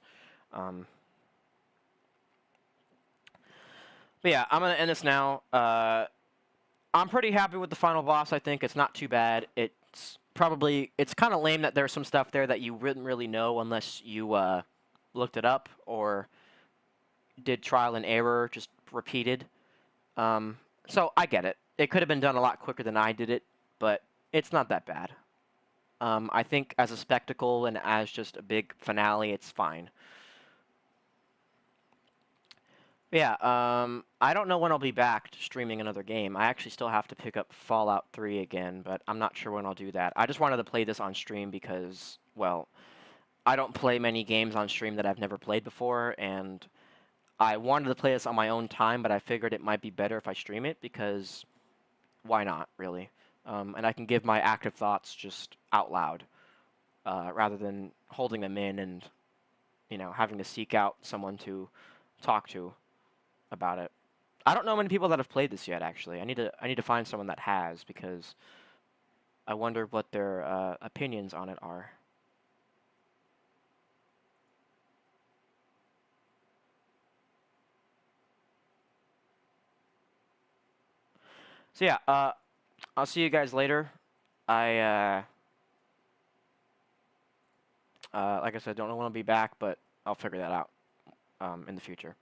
But yeah, I'm going to end this now. I'm pretty happy with the final boss, I think. It's not too bad. It's kind of lame that there's some stuff there that you wouldn't really know unless you looked it up or did trial and error, just repeated. So I get it. It could have been done a lot quicker than I did it, but it's not that bad. I think as a spectacle and as just a big finale, it's fine. Yeah, I don't know when I'll be back to streaming another game. I actually still have to pick up Fallout 3 again, but I'm not sure when I'll do that. I just wanted to play this on stream because, well, I don't play many games on stream that I've never played before, and I wanted to play this on my own time, but I figured it might be better if I stream it because why not, really? And I can give my active thoughts just out loud rather than holding them in and you know, having to seek out someone to talk to about it. I don't know many people that have played this yet. Actually, I need to find someone that has, because I wonder what their opinions on it are. So yeah, I'll see you guys later. I like I said, don't know when I'll be back, but I'll figure that out in the future.